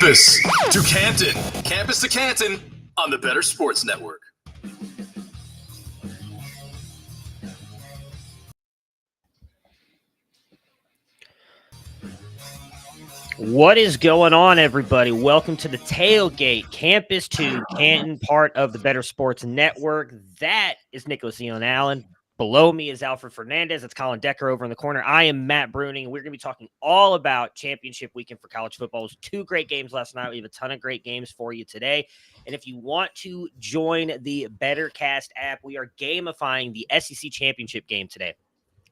Campus to Canton. Campus to Canton on the Better Sports Network. What is going on, everybody? Welcome to the Tailgate, Campus to Canton, part of the Better Sports Network. That is Nicholas Eon Allen. Below me is Alfred Fernandez. It's Colin Decker over in the corner. I am Matt Bruening. We're going to be talking all about championship weekend for college football. It was 2 great games last night. We have a ton of great games for you today. And if you want to join the BettorCast app, we are gamifying the SEC championship game today.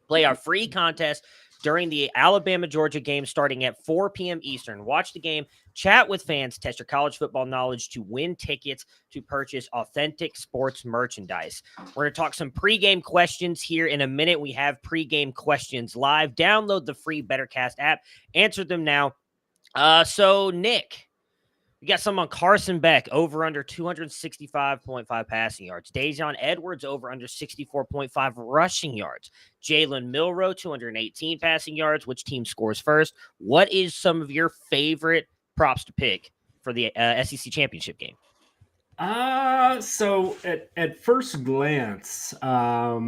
Play our free contest during the Alabama-Georgia game starting at 4 p.m. Eastern. Watch the game, chat with fans, test your college football knowledge to win tickets to purchase authentic sports merchandise. We're going to talk some pregame questions here in a minute. We have pregame questions live. Download the free BettorCast app. Answer them now. So, Nick, we got some on Carson Beck, over under 265.5 passing yards. Dejon Edwards, over under 64.5 rushing yards. Jalen Milroe, 218 passing yards. Which team scores first? What is some of your favorite props to pick for the SEC championship game? So at first glance, I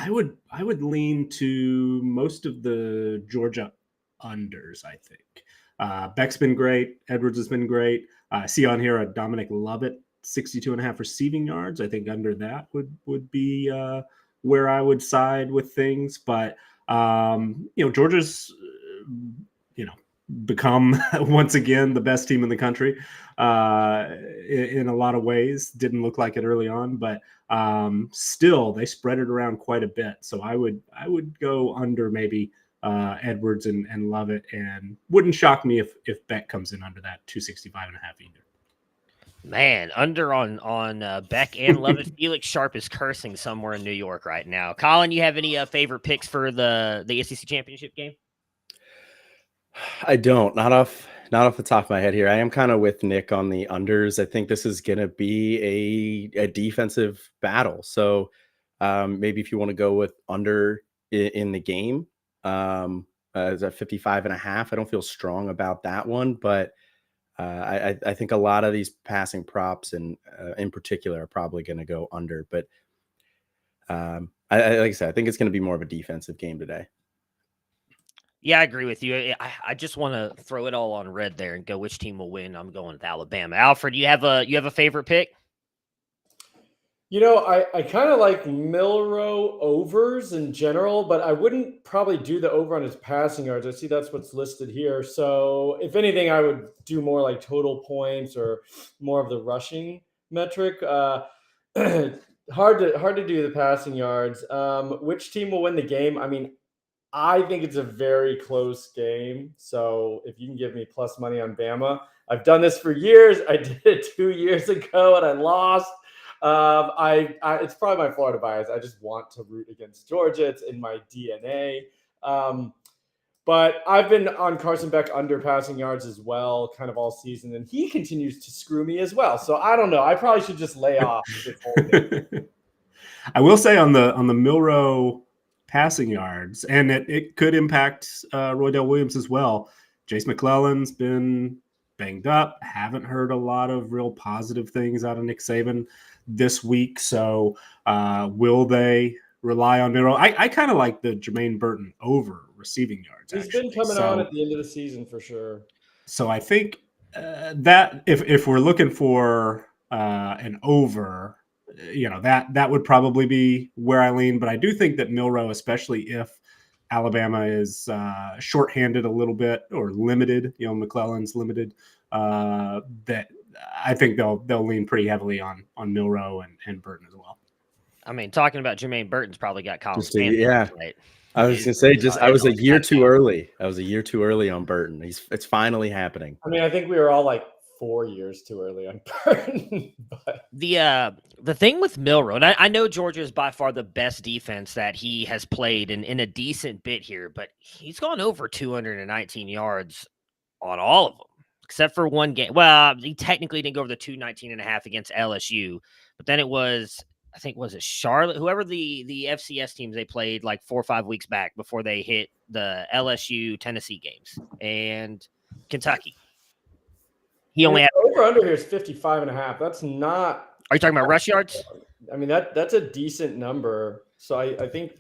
would lean to most of the Georgia unders, I think. Beck's been great. Edwards has been great. I see on here a Dominic Lovett, 62.5 receiving yards. I think under that would be where I would side with things. But, Georgia's, become once again the best team in the country in a lot of ways. Didn't look like it early on, but still they spread it around quite a bit. So I would go under maybe Edwards and Lovett, and wouldn't shock me if Beck comes in under that 265.5 either. Man, under on Beck and Lovett. Felix Sharpe is cursing somewhere in New York right now. Colin, you have any favorite picks for the SEC championship game? I don't. Not off the top of my head here. I am kind of with Nick on the unders. I think this is going to be a defensive battle. So maybe if you want to go with under in the game, as a 55.5, I don't feel strong about that one, but I think a lot of these passing props and in particular are probably going to go under. But like I said, I think it's going to be more of a defensive game today. Yeah, I agree with you. I just want to throw it all on red there and go which team will win. I'm going with Alabama. Alfred, you have a favorite pick? I kind of like Milroe overs in general, but I wouldn't probably do the over on his passing yards. I see that's what's listed here. So if anything, I would do more like total points or more of the rushing metric. Hard to do the passing yards. Which team will win the game? I mean, I think it's a very close game. So if you can give me plus money on Bama, I've done this for years. I did it 2 years ago and I lost. It's probably my Florida bias. I just want to root against Georgia. It's in my DNA. But I've been on Carson Beck under passing yards as well, kind of all season, and he continues to screw me as well. So I don't know. I probably should just lay off this whole game. I will say on the Milroe passing yards, and it could impact Roydell Williams as well. Jace McClellan's been banged up. Haven't heard a lot of real positive things out of Nick Saban this week. So will they rely on Milroe? I kind of like the Jermaine Burton over receiving yards. He's been coming on at the end of the season for sure. So I think that if we're looking for an over, that would probably be where I lean. But I do think that Milroe, especially if Alabama is shorthanded a little bit or limited, McClellan's limited, that I think they'll lean pretty heavily on Milroe and Burton as well. I mean, talking about Jermaine Burton's probably got Colin Stanley. Yeah. Right? I was going to say, I was a year too early. I was a year too early on Burton. It's finally happening. I mean, I think we were all like 4 years too early on Burton. But the thing with Milroe, and I know Georgia is by far the best defense that he has played in a decent bit here, but he's gone over 219 yards on all of them, except for one game. Well, he technically didn't go over the 219.5 against LSU, but then it was, I think, was it Charlotte? Whoever the FCS teams they played like 4 or 5 weeks back before they hit the LSU Tennessee games and Kentucky. He only had. Over under here is 55.5. That's not. Are you talking about rush yards? I mean, that's a decent number. So I think,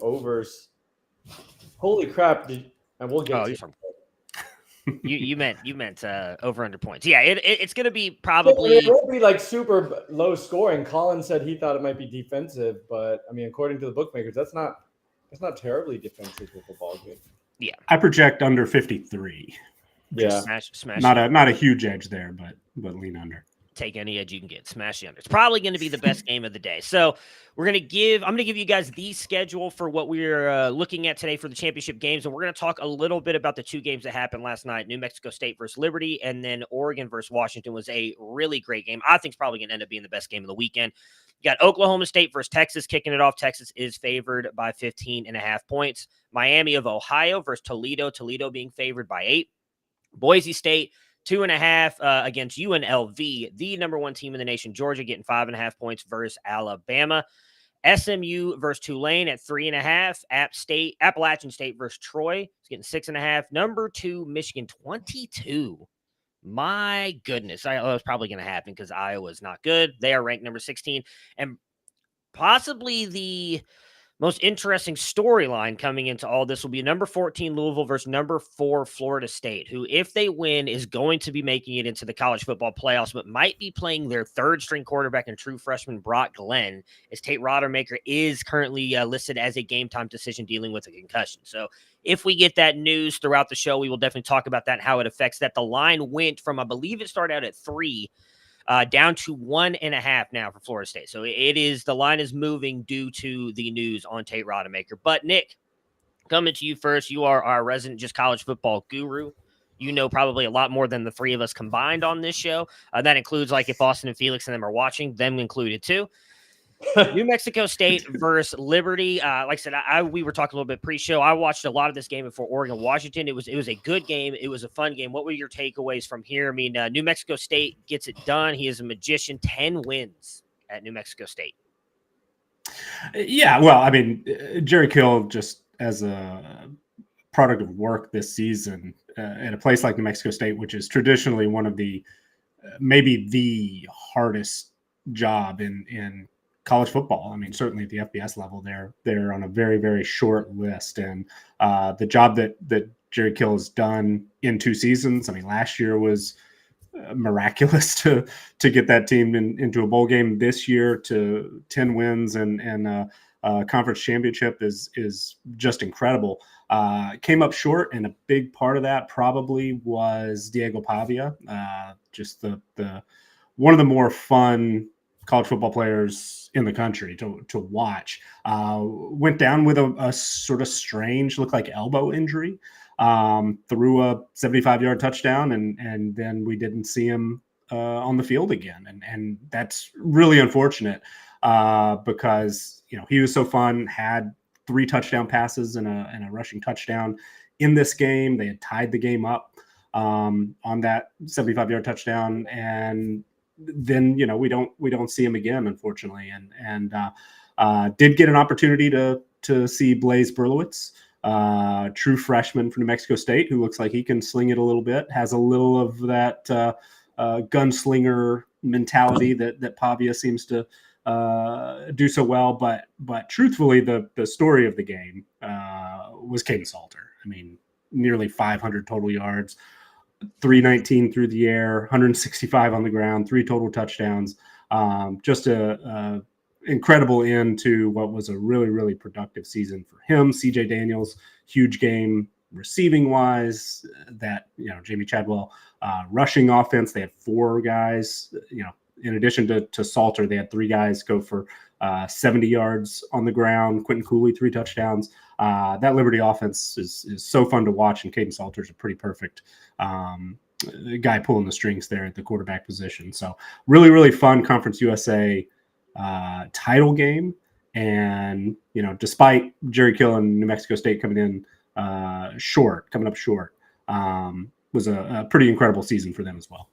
overs. Holy crap. And we'll get to it. You meant over under points. Yeah, it's going to be probably. It won't be like super low scoring. Colin said he thought it might be defensive, but I mean, according to the bookmakers, that's not terribly defensive with the ball game. Yeah, I project under 53. Yeah, smash. Not a huge edge there, but lean under. Take any edge you can get. Smash the under. It's probably going to be the best game of the day. So I'm going to give you guys the schedule for what we're looking at today for the championship games. And we're going to talk a little bit about the two games that happened last night. New Mexico State versus Liberty, and then Oregon versus Washington was a really great game. I think it's probably going to end up being the best game of the weekend. You got Oklahoma State versus Texas kicking it off. Texas is favored by 15.5 points. Miami of Ohio versus Toledo. Toledo being favored by 8. Boise State 2.5 against UNLV, the number 1 team in the nation. Georgia getting 5.5 points versus Alabama. SMU versus Tulane at 3.5. Appalachian State versus Troy is getting 6.5. Number 2 Michigan 22. My goodness, I was probably going to happen because Iowa's not good. They are ranked number 16, and possibly the most interesting storyline coming into all this will be number 14 Louisville versus number 4 Florida State, who, if they win, is going to be making it into the college football playoffs, but might be playing their third-string quarterback and true freshman Brock Glenn, as Tate Rodemaker is currently listed as a game-time decision dealing with a concussion. So if we get that news throughout the show, we will definitely talk about that and how it affects that. The line went from, I believe it started out at 3, down to 1.5 now for Florida State. So the line is moving due to the news on Tate Rodemaker. But Nick, coming to you first, you are our resident just college football guru. You know probably a lot more than the 3 of us combined on this show. That includes, like, if Austin and Felix and them are watching, them included too. New Mexico State versus Liberty. Like I said, we were talking a little bit pre-show. I watched a lot of this game before Oregon Washington. It was a good game. It was a fun game. What were your takeaways from here? I mean, New Mexico State gets it done. He is a magician. 10 wins at New Mexico State. Yeah, well, I mean, Jerry Kill, just as a product of work this season at a place like New Mexico State, which is traditionally one of the maybe the hardest job in college football. I mean, certainly at the FBS level, they're on a very, very short list. And the job that Jerry Kill has done in 2 seasons, I mean, last year was miraculous to get that team into a bowl game. This year to 10 wins and a conference championship is just incredible. Came up short, and a big part of that probably was Diego Pavia, just the one of the more fun college football players in the country to watch. Went down with a sort of strange, looked like elbow injury. Threw a 75-yard touchdown, and then we didn't see him on the field again. And that's really unfortunate because, he was so fun, had 3 touchdown passes and a rushing touchdown in this game. They had tied the game up on that 75-yard touchdown. And then, we don't see him again, unfortunately. And did get an opportunity to see Blaise Berlowitz, true freshman from New Mexico State, who looks like he can sling it a little bit, has a little of that gunslinger mentality that Pavia seems to do so well. But truthfully, the story of the game was Caden Salter. I mean, nearly 500 total yards, 319 through the air, 165 on the ground, 3 total touchdowns. Just a incredible end to what was a really, really productive season for him. CJ Daniels, huge game receiving wise. That, Jamie Chadwell rushing offense. They had 4 guys, in addition to Salter, they had 3 guys go for 70 yards on the ground. Quentin Cooley, 3 touchdowns. That Liberty offense is so fun to watch, and Caden Salter is a pretty perfect guy pulling the strings there at the quarterback position. So really, really fun Conference USA title game. And, despite Jerry Kill and New Mexico State coming up short, was a pretty incredible season for them as well.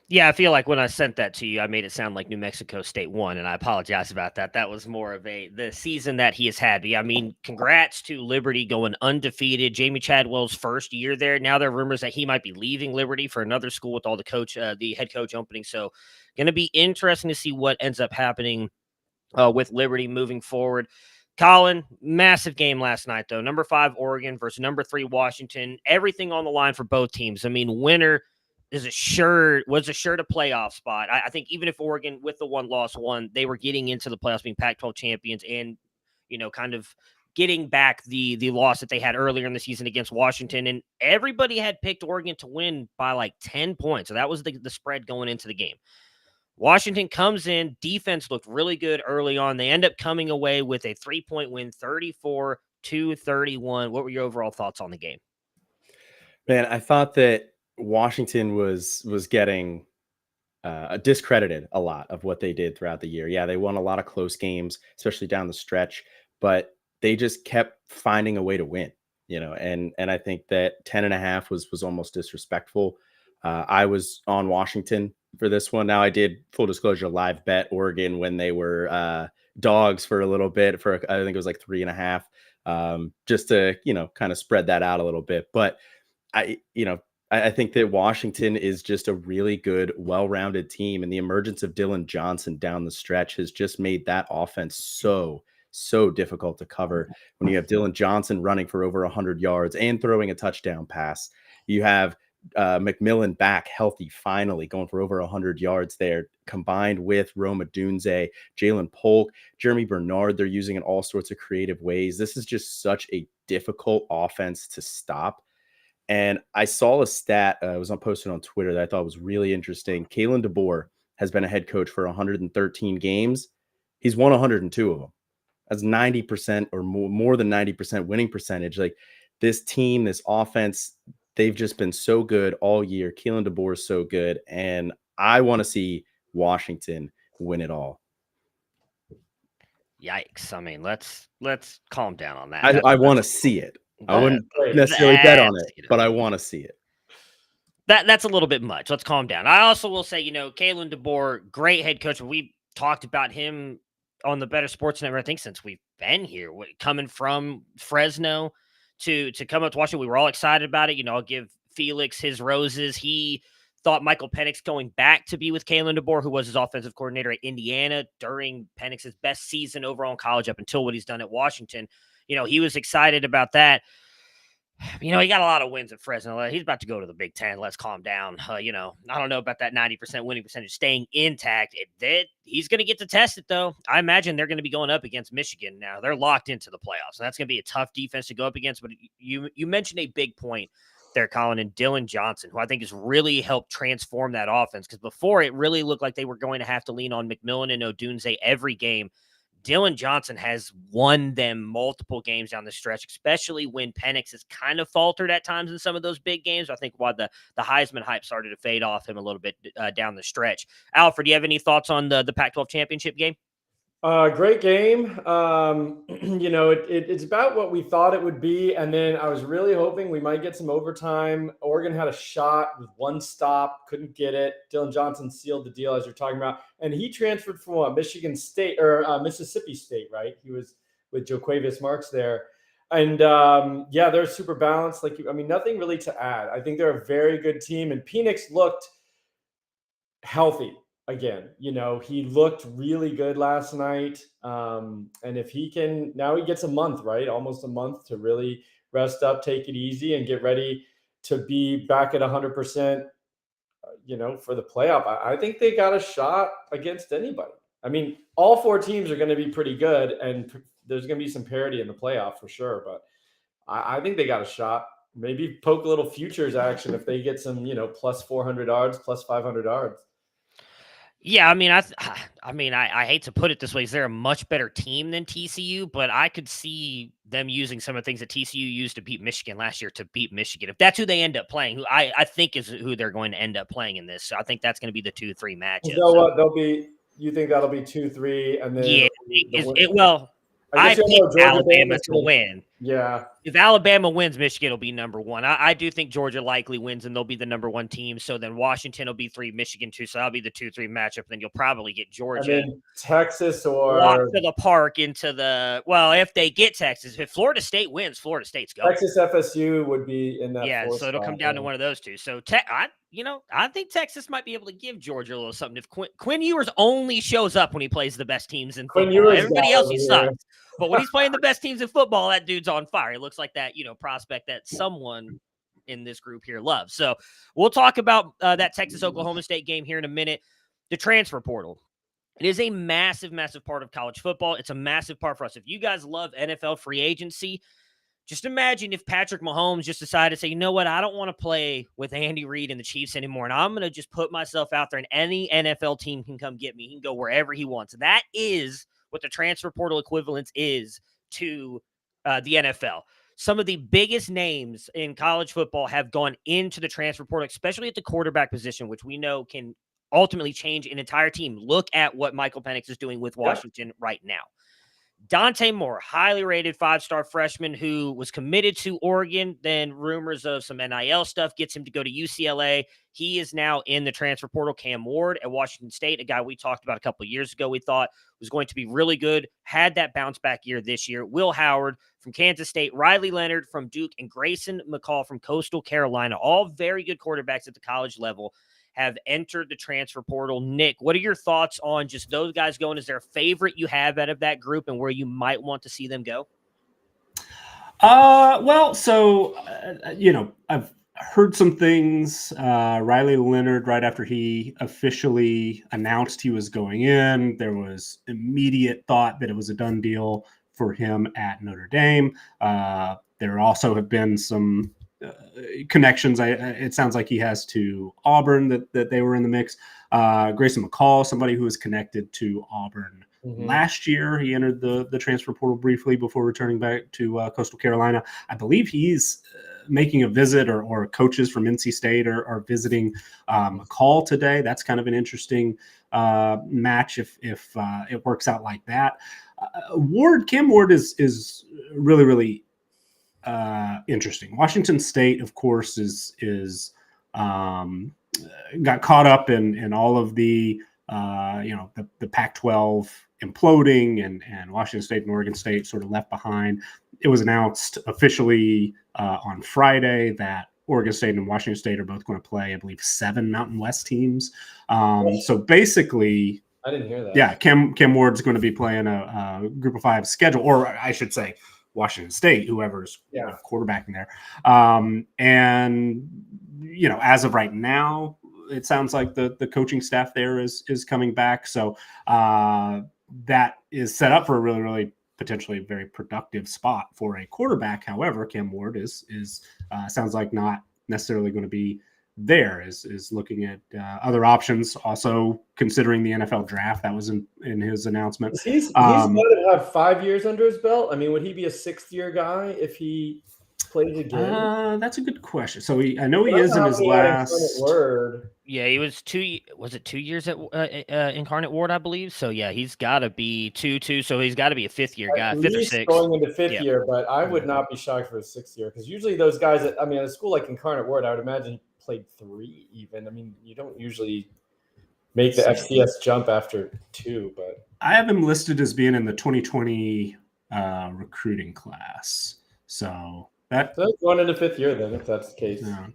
Yeah, I feel like when I sent that to you, I made it sound like New Mexico State won, and I apologize about that. That was more of the season that he has had. But yeah, I mean, congrats to Liberty going undefeated. Jamie Chadwell's first year there. Now there are rumors that he might be leaving Liberty for another school with all the head coach opening. So, going to be interesting to see what ends up happening with Liberty moving forward. Colin, massive game last night though. Number 5 Oregon versus number 3 Washington. Everything on the line for both teams. I mean, winner was assured a playoff spot. I think even if Oregon with the one loss won, they were getting into the playoffs, being Pac-12 champions, and kind of getting back the loss that they had earlier in the season against Washington. And everybody had picked Oregon to win by like 10 points. So that was the spread going into the game. Washington comes in, defense looked really good early on. They end up coming away with a 3-point win, 34-31. What were your overall thoughts on the game? Man, I thought that Washington was getting discredited a lot of what they did throughout the year. Yeah, they won a lot of close games, especially down the stretch, but they just kept finding a way to win, and I think that 10.5 was almost disrespectful. I was on Washington for this one. Now I did, full disclosure, live bet Oregon when they were dogs for a little bit, for I think it was like 3.5, just to, kind of spread that out a little bit. But I think that Washington is just a really good, well-rounded team, and the emergence of Dylan Johnson down the stretch has just made that offense so difficult to cover. When you have Dylan Johnson running for over 100 yards and throwing a touchdown pass, you have McMillan back healthy, finally going for over 100 yards there, combined with Roma Dunze, Jalen Polk, Jeremy Bernard. They're using in all sorts of creative ways. This is just such a difficult offense to stop. And I saw a stat, it was posted on Twitter, that I thought was really interesting. Kalen DeBoer has been a head coach for 113 games. He's won 102 of them. That's 90% or more than 90% winning percentage. Like, this team, this offense, they've just been so good all year. Kalen DeBoer is so good, and I want to see Washington win it all. Yikes! I mean, let's calm down on that. I want to see it. I wouldn't necessarily bet on it, but I want to see it. That's a little bit much. Let's calm down. I also will say, Kalen DeBoer, great head coach. We talked about him on the Better Sports Network, I think, since we've been here, coming from Fresno to come up to Washington. We were all excited about it. I'll give Felix his roses. He thought Michael Penix going back to be with Kalen DeBoer, who was his offensive coordinator at Indiana during Penix's best season overall in college up until what he's done at Washington. He was excited about that. He got a lot of wins at Fresno. He's about to go to the Big Ten. Let's calm down. I don't know about that 90% winning percentage staying intact. He's going to get to test it, though. I imagine they're going to be going up against Michigan now. They're locked into the playoffs, and that's going to be a tough defense to go up against. But you mentioned a big point there, Colin, and Dylan Johnson, who I think has really helped transform that offense, because before it really looked like they were going to have to lean on McMillan and Odunze every game. Dylan Johnson has won them multiple games down the stretch, especially when Penix has kind of faltered at times in some of those big games. I think why the Heisman hype started to fade off him a little bit down the stretch. Alfred, do you have any thoughts on the Pac-12 championship game? Great game. It's about what we thought it would be. And then I was really hoping we might get some overtime. Oregon had a shot with one stop, couldn't get it. Dylan Johnson sealed the deal, as you're talking about. And he transferred from Michigan State or Mississippi State, right? He was with Joquavius Marks there. And they're super balanced. Nothing really to add. I think they're a very good team. And Penix looked healthy again. He looked really good last night. And if he can, now he gets a month, right? Almost a month to really rest up, take it easy, and get ready to be back at 100%, for the playoff. I think they got a shot against anybody. All 4 teams are going to be pretty good, and there's going to be some parity in the playoff for sure. But I think they got a shot. Maybe poke a little futures action if they get some, plus 400 yards, plus 500 yards. Yeah, I hate to put it this way. Is there a much better team than TCU? But I could see them using some of the things that TCU used to beat Michigan last year to beat Michigan. If that's who they end up playing, who I think is who they're going to end up playing in this. So I think that's going to be the 2-3 matchup. What you think that'll be 2-3, and then I picked Alabama to win. Yeah. If Alabama wins, Michigan will be number one. I do think Georgia likely wins, and they'll be the number one team. So then Washington will be 3, Michigan 2. So that'll be the 2-3 matchup. Then you'll probably get Georgia. Texas walk or to the park into the if they get Texas. If Florida State wins, Florida State's going. Texas FSU would be in that. Yeah, so it'll come down to one of those two. So I think Texas might be able to give Georgia a little something. If Quinn Ewers only shows up when he plays the best teams in football, everybody else he sucks. But when he's playing the best teams in football, that dude's on fire. He looks like that, prospect that someone in this group here loves. So we'll talk about that Texas-Oklahoma State game here in a minute. The transfer portal. It is a massive, massive part of college football. It's a massive part for us. If you guys love NFL free agency, just imagine if Patrick Mahomes just decided to say, you know what, I don't want to play with Andy Reid and the Chiefs anymore, and I'm going to just put myself out there, and any NFL team can come get me. He can go wherever he wants. That is what the transfer portal equivalence is to the NFL. Some of the biggest names in college football have gone into the transfer portal, especially at the quarterback position, which we know can ultimately change an entire team. Look at what Michael Penix is doing with Washington right now. Dante Moore, highly rated 5-star freshman who was committed to Oregon. Then rumors of some NIL stuff gets him to go to UCLA. He is now in the transfer portal. Cam Ward at Washington State, a guy we talked about a couple of years ago, we thought was going to be really good, had that bounce back year this year. Will Howard from Kansas State, Riley Leonard from Duke, and Grayson McCall from Coastal Carolina, all very good quarterbacks at the college level, have entered the transfer portal. Nick, what are your thoughts on just those guys going? Is there a favorite you have out of that group and where you might want to see them go? I've heard some things. Riley Leonard, right after he officially announced he was going in, there was immediate thought that it was a done deal for him at Notre Dame. There also have been some connections. It sounds like he has to Auburn that they were in the mix. Grayson McCall, somebody who was connected to Auburn last year. He entered the transfer portal briefly before returning back to Coastal Carolina. I believe he's making a visit, or coaches from NC State are visiting McCall today. That's kind of an interesting match if it works out like that. Cam Ward is really, really interesting. Washington State, of course, is got caught up in all of the Pac-12 imploding, and Washington State and Oregon State sort of left behind. It was announced officially on Friday that Oregon State and Washington State are both going to play, I believe, 7 Mountain West teams. So basically, I didn't hear that. Yeah, Cam Ward's going to be playing a Group of 5 schedule, or I should say Washington State, whoever's quarterbacking there. And, as of right now, it sounds like the coaching staff there is coming back. So that is set up for a really, really potentially very productive spot for a quarterback. However, Cam Ward is sounds like not necessarily going to be there, is looking at other options, also considering the NFL draft. That was in his announcement. He's going to have 5 years under his belt. I mean, would he be a 6th-year guy if he plays again? That's a good question. So I know he is in his last word. Yeah, he was 2 years at Incarnate Word, I believe. So yeah, he's got to be 2. So he's got to be a 5th-year guy, 5th or 6th. Going into 5th year, but I would not be shocked for a 6th year, because usually those guys at a school like Incarnate Word, I would imagine played 3 even. I mean, you don't usually make the FCS jump after 2, but I have him listed as being in the 2020 recruiting class. So that's going into 5th year then, if that's the case. Yeah.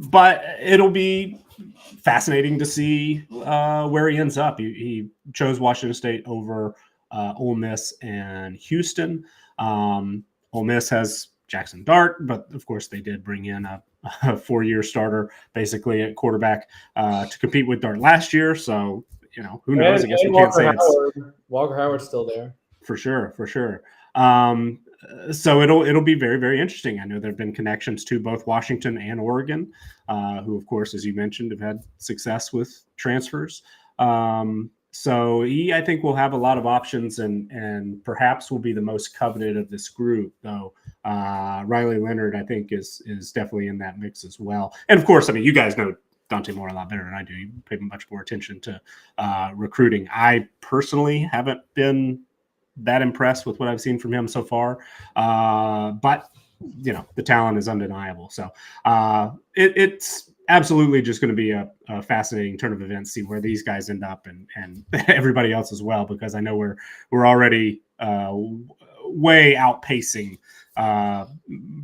But it'll be fascinating to see where he ends up. He chose Washington State over Ole Miss and Houston. Ole Miss has Jackson Dart, but of course they did bring in a 4-year starter basically at quarterback to compete with Dart last year. So, who knows? I guess we can't say Walker Howard's still there. For sure. So it'll be very, very interesting. I know there have been connections to both Washington and Oregon, who, of course, as you mentioned, have had success with transfers. So I think will have a lot of options, and perhaps will be the most coveted of this group, though. Riley Leonard, I think, is definitely in that mix as well. And of course, you guys know Dante Moore a lot better than I do. You pay much more attention to recruiting. I personally haven't been that impressed with what I've seen from him so far. But the talent is undeniable. So it's absolutely just going to be a fascinating turn of events, see where these guys end up and everybody else as well, because I know we're already way outpacing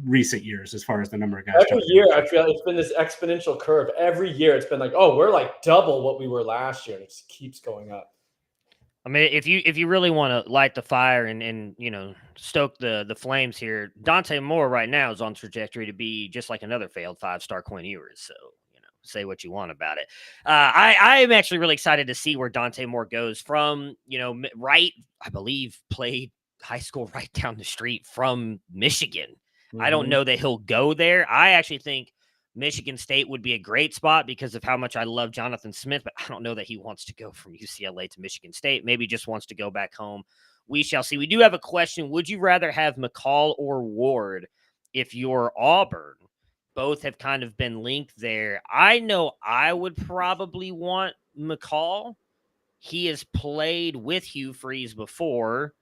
recent years as far as the number of guys. Every year, I feel it's been this exponential curve. Every year, it's been like, oh, we're like double what we were last year, and it just keeps going up. I mean, if you really want to light the fire and stoke the flames here, Dante Moore right now is on trajectory to be just like another failed 5-star Quinn Ewers. So say what you want about it. I am actually really excited to see where Dante Moore goes from. Right, I believe played high school right down the street from Michigan. Mm-hmm. I don't know that he'll go there. I actually think Michigan State would be a great spot because of how much I love Jonathan Smith, but I don't know that he wants to go from UCLA to Michigan State. Maybe just wants to go back home. We shall see. We do have a question. Would you rather have McCall or Ward if you're Auburn? Both have kind of been linked there. I know I would probably want McCall. He has played with Hugh Freeze before.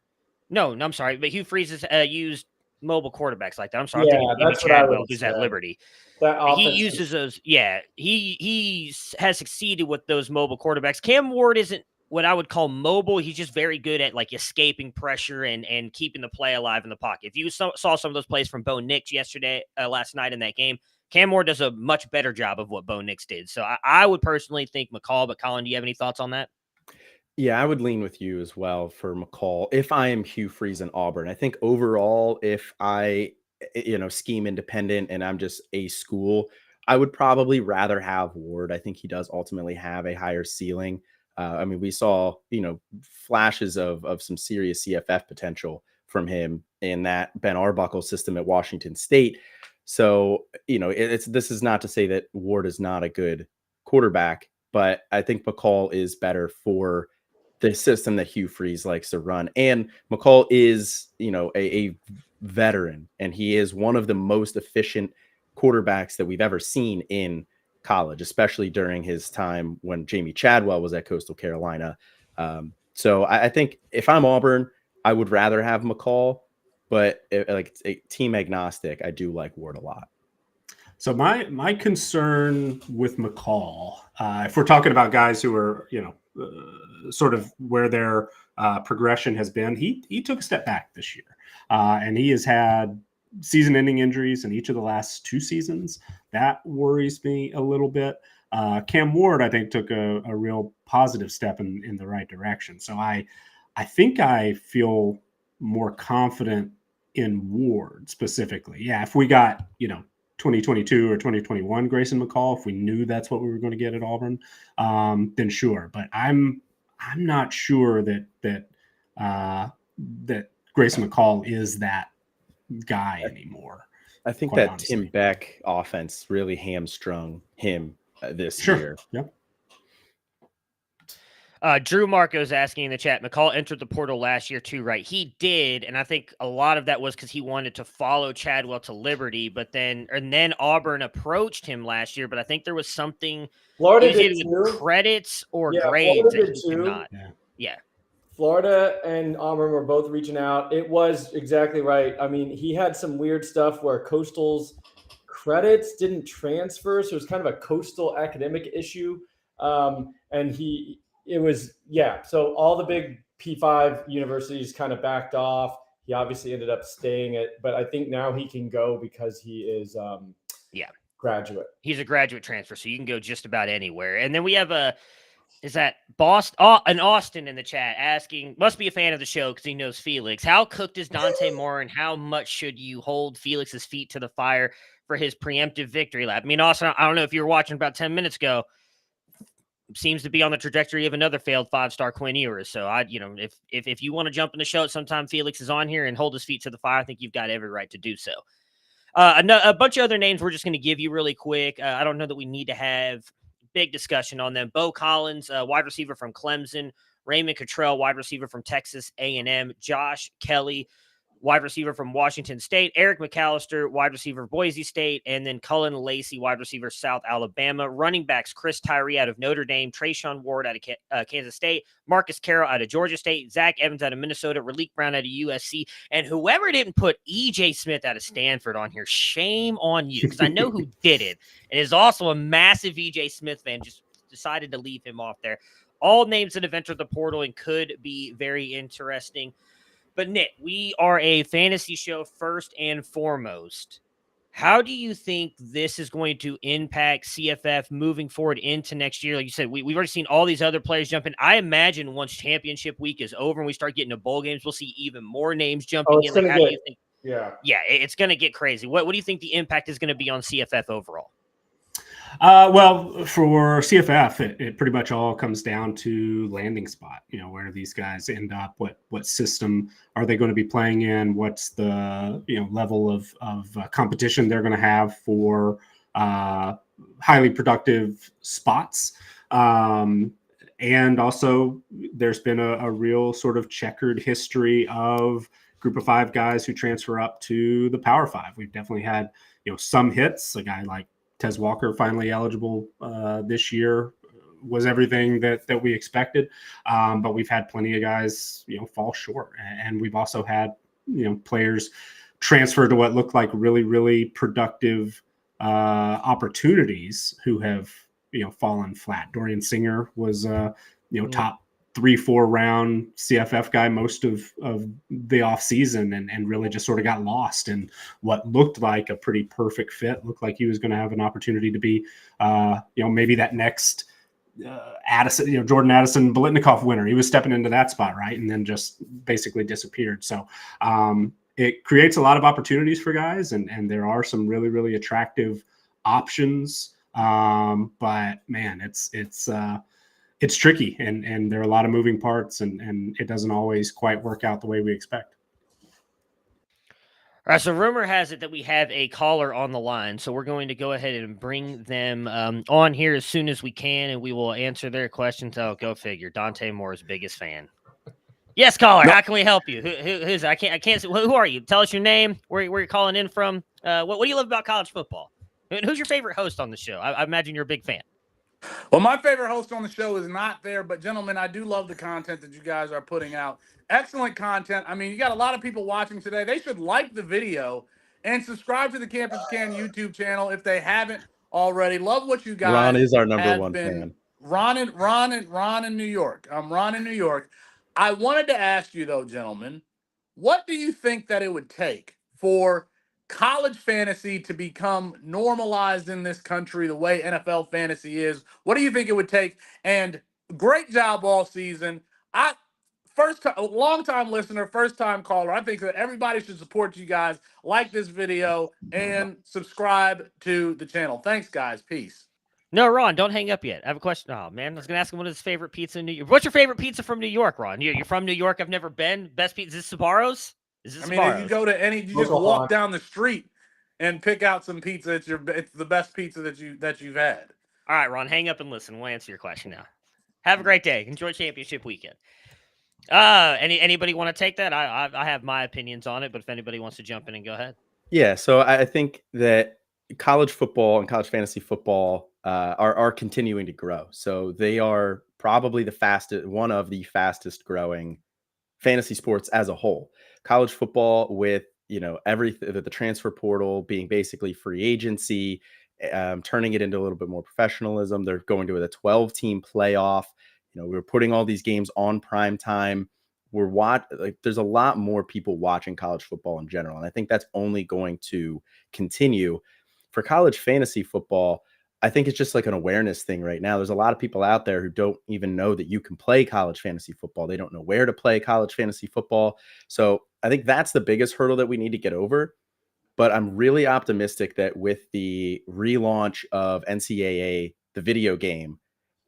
No, I'm sorry, but Hugh Freeze has used mobile quarterbacks like that. I'm sorry. Yeah, I'm thinking that's Jimmy what Chadwell, who's at Liberty. He uses those. Yeah, he has succeeded with those mobile quarterbacks. Cam Ward isn't what I would call mobile. He's just very good at like escaping pressure and keeping the play alive in the pocket. If you saw some of those plays from Bo Nix last night in that game, Cam Ward does a much better job of what Bo Nix did. So I would personally think McCall, but Colin, do you have any thoughts on that? Yeah, I would lean with you as well for McCall if I am Hugh Freeze and Auburn. I think overall, if I, scheme independent and I'm just a school, I would probably rather have Ward. I think he does ultimately have a higher ceiling. We saw, flashes of some serious CFF potential from him in that Ben Arbuckle system at Washington State. So, this is not to say that Ward is not a good quarterback, but I think McCall is better for the system that Hugh Freeze likes to run. And McCall is, a veteran, and he is one of the most efficient quarterbacks that we've ever seen in college, especially during his time when Jamie Chadwell was at Coastal Carolina. So I think if I'm Auburn, I would rather have McCall, but team agnostic, I do like Ward a lot. So my concern with McCall, if we're talking about guys who are, sort of where their progression has been, he took a step back this year, and he has had season-ending injuries in each of the last 2 seasons. That worries me a little bit. Cam Ward, I think, took a real positive step in the right direction. So I think I feel more confident in Ward specifically. Yeah, if we got 2022 or 2021 Grayson McCall, if we knew that's what we were going to get at Auburn, then sure. But I'm not sure that Grayson McCall is that guy anymore. I think that honestly. Tim Beck offense really hamstrung him this year. Yep. Drew Marco's asking in the chat, McCall entered the portal last year too, right? He did, and I think a lot of that was because he wanted to follow Chadwell to Liberty, but then Auburn approached him last year, but I think there was something Florida did with credits or grades that he could not. Yeah. Florida and Auburn were both reaching out. It was exactly right. I mean, he had some weird stuff where Coastal's credits didn't transfer, so it was kind of a Coastal academic issue, so all the big P5 universities kind of backed off. He obviously ended up staying but I think now he can go because he is graduate. He's a graduate transfer, so you can go just about anywhere. And then we have an Austin in the chat asking, must be a fan of the show because he knows Felix. How cooked is Dante Moore, and how much should you hold Felix's feet to the fire for his preemptive victory lap? I mean, Austin, I don't know if you were watching about 10 minutes ago, seems to be on the trajectory of another failed 5-star Quinn Ewers. So if you want to jump in the show at some time, Felix is on here and hold his feet to the fire. I think you've got every right to do so. A bunch of other names we're just going to give you really quick. I don't know that we need to have big discussion on them. Bo Collins, wide receiver from Clemson, Raymond Cottrell, wide receiver from Texas A&M, Josh Kelly, wide receiver from Washington State, Eric McAllister, wide receiver Boise State, and then Cullen Lacey, wide receiver South Alabama. Running backs Chris Tyree out of Notre Dame, Trayshawn Ward out of Kansas State, Marcus Carroll out of Georgia State, Zach Evans out of Minnesota, Raleek Brown out of USC, and whoever didn't put E.J. Smith out of Stanford on here, shame on you, because I know who did it, and is also a massive E.J. Smith fan, just decided to leave him off there. All names that have entered the portal and could be very interesting. But Nick, we are a fantasy show first and foremost. How do you think this is going to impact CFF moving forward into next year? Like you said, we've already seen all these other players jump in. I imagine once championship week is over and we start getting to bowl games, we'll see even more names jumping in. Like, how do you think? Yeah, it's going to get crazy. What do you think the impact is going to be on CFF overall? Well, for CFF, it pretty much all comes down to landing spot. Where these guys end up, what system are they going to be playing in? What's the level of competition they're going to have for highly productive spots? And also, there's been a real sort of checkered history of group of five guys who transfer up to the Power Five. We've definitely had some hits. A guy like Tez Walker finally eligible this year was everything that we expected. But we've had plenty of guys, fall short. And we've also had, players transfer to what looked like really, really productive opportunities who have, fallen flat. Dorian Singer was, top 3-4 round CFF guy most of the off season and really just sort of got lost in what looked like a pretty perfect fit. Looked like he was going to have an opportunity to be, maybe that next Addison, Jordan Addison Biletnikoff winner. He was stepping into that spot, right? And then just basically disappeared. So it creates a lot of opportunities for guys, and there are some really, really attractive options. But man, it's tricky and there are a lot of moving parts and it doesn't always quite work out the way we expect. All right, so rumor has it that we have a caller on the line, so we're going to go ahead and bring them on here as soon as we can, and we will answer their questions. Oh, go figure. Dante Moore's biggest fan. Yes, caller. How can we help you? Who's I can't. Who are you? Tell us your name. Where you're calling in from? What do you love about college football? And who's your favorite host on the show? I imagine you're a big fan. Well, my favorite host on the show is not there, but gentlemen, I do love the content that you guys are putting out. Excellent content. I mean, you got a lot of people watching today. They should like the video and subscribe to the Campus Can YouTube channel if they haven't already. Love what you guys. Ron is our number one fan. Ron in New York. I'm Ron in New York. I wanted to ask you though, gentlemen, what do you think that it would take for college fantasy to become normalized in this country the way NFL fantasy is? What do you think it would take? And great job all season. Long-time listener, first-time caller. I think that everybody should support you guys. Like this video and subscribe to the channel. Thanks, guys. Peace. No, Ron, don't hang up yet. I have a question. Oh, man, I was going to ask him what his favorite pizza in New York. What's your favorite pizza from New York, Ron? You're from New York. I've never been. Best pizza. Is this Sbarro's? If you go to you just walk down the street and pick out some pizza. It's the best pizza that you've had. All right, Ron, hang up and listen. We'll answer your question now. Have a great day. Enjoy championship weekend. Anybody want to take that? I have my opinions on it, but if anybody wants to jump in and go ahead. Yeah, so I think that college football and college fantasy football are continuing to grow. So they are probably one of the fastest growing fantasy sports as a whole. College football with, everything, the transfer portal being basically free agency, turning it into a little bit more professionalism. They're going to a 12-team playoff. We're putting all these games on prime time. There's a lot more people watching college football in general. And I think that's only going to continue. For college fantasy football, I think it's just like an awareness thing right now. There's a lot of people out there who don't even know that you can play college fantasy football. They don't know where to play college fantasy football. So I think that's the biggest hurdle that we need to get over. But I'm really optimistic that with the relaunch of NCAA, the video game,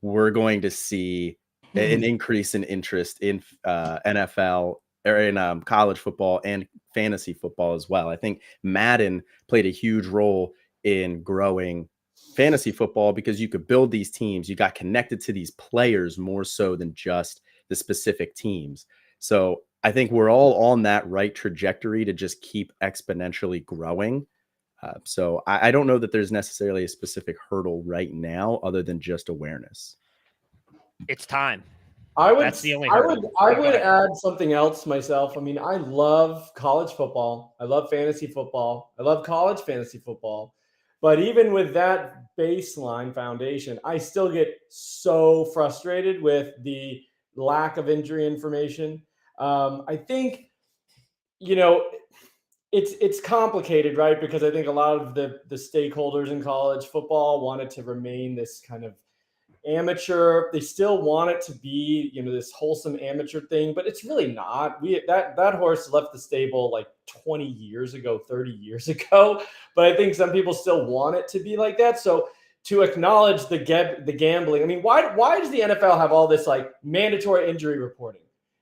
we're going to see an increase in interest in NFL or in college football and fantasy football as well. I think Madden played a huge role in growing fantasy football because you could build these teams. You got connected to these players more so than just the specific teams. So I think we're all on that right trajectory to just keep exponentially growing. So I don't know that there's necessarily a specific hurdle right now other than just awareness. It's time. That's the only hurdle. I would add something else myself. I mean, I love college football. I love fantasy football. I love college fantasy football. But even with that baseline foundation, I still get so frustrated with the lack of injury information. I think, it's complicated, right? Because I think a lot of the stakeholders in college football wanted to remain this kind of amateur. They still want it to be, this wholesome amateur thing, but it's really not. That horse left the stable like 20 years ago, 30 years ago. But I think some people still want it to be like that. So to acknowledge the gambling, I mean, why does the NFL have all this like mandatory injury reporting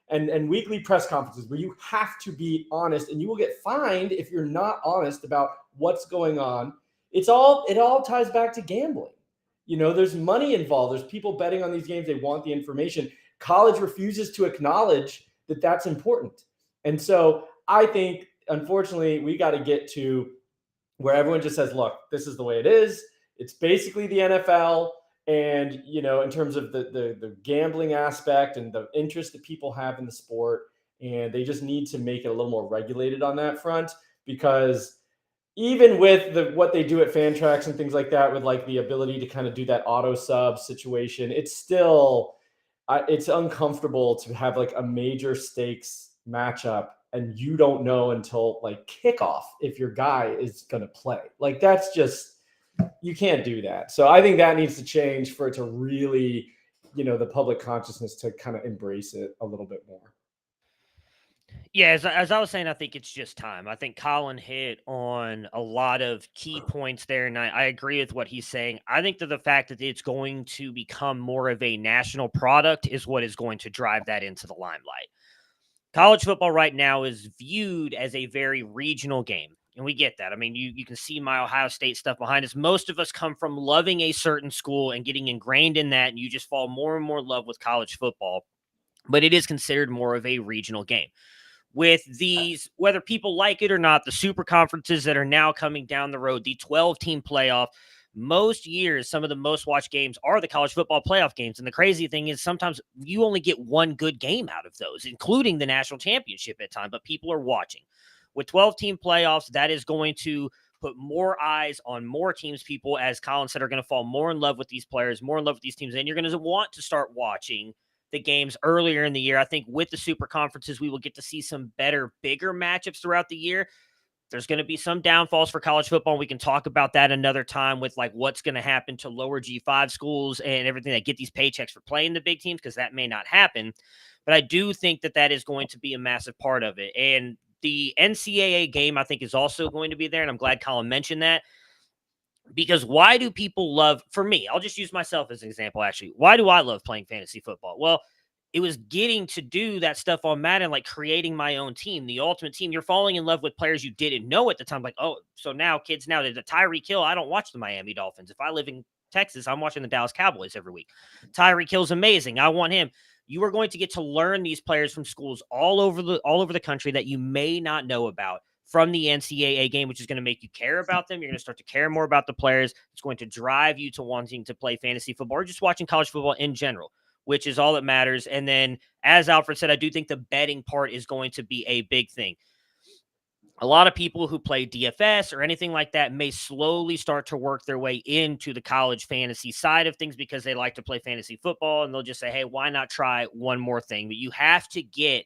and weekly press conferences where you have to be honest, and you will get fined if you're not honest about what's going on? It all ties back to gambling. There's money involved. There's people betting on these games. They want the information. College refuses to acknowledge that that's important. And so I think, unfortunately, we got to get to where everyone just says, look, this is the way it is. It's basically the NFL. And, in terms of the gambling aspect and the interest that people have in the sport, and they just need to make it a little more regulated on that front, because even with what they do at Fantrax and things like that, with like the ability to kind of do that auto sub situation, it's still, it's uncomfortable to have like a major stakes matchup and you don't know until like kickoff if your guy is going to play. Like that's just, you can't do that. So I think that needs to change for it to really, the public consciousness to kind of embrace it a little bit more. Yeah, as I was saying, I think it's just time. I think Colin hit on a lot of key points there, and I agree with what he's saying. I think that the fact that it's going to become more of a national product is what is going to drive that into the limelight. College football right now is viewed as a very regional game, and we get that. I mean, you can see my Ohio State stuff behind us. Most of us come from loving a certain school and getting ingrained in that, and you just fall more and more in love with college football. But it is considered more of a regional game. With these, whether people like it or not, the super conferences that are now coming down the road, the 12-team playoff, most years, some of the most watched games are the college football playoff games. And the crazy thing is sometimes you only get one good game out of those, including the national championship at times, but people are watching. With 12-team playoffs, that is going to put more eyes on more teams. People, as Colin said, are going to fall more in love with these players, more in love with these teams, and you're going to want to start watching the games earlier in the year. I think with the super conferences, we will get to see some better, bigger matchups throughout the year. There's going to be some downfalls for college football. We can talk about that another time with like what's going to happen to lower G5 schools and everything that get these paychecks for playing the big teams, because that may not happen. But I do think that that is going to be a massive part of it. And the NCAA game, I think, is also going to be there. And I'm glad Colin mentioned that. Because why do people love, for me, I'll just use myself as an example, actually. Why do I love playing fantasy football? Well, it was getting to do that stuff on Madden, like creating my own team, the ultimate team. You're falling in love with players you didn't know at the time. Like, oh, so now kids, now there's a Tyreek Hill. I don't watch the Miami Dolphins. If I live in Texas, I'm watching the Dallas Cowboys every week. Tyreek Hill's amazing. I want him. You are going to get to learn these players from schools all over the country that you may not know about from the NCAA game, which is going to make you care about them. You're going to start to care more about the players. It's going to drive you to wanting to play fantasy football or just watching college football in general, which is all that matters. And then, as Alfred said, I do think the betting part is going to be a big thing. A lot of people who play DFS or anything like that may slowly start to work their way into the college fantasy side of things because they like to play fantasy football, and they'll just say, hey, why not try one more thing? But you have to get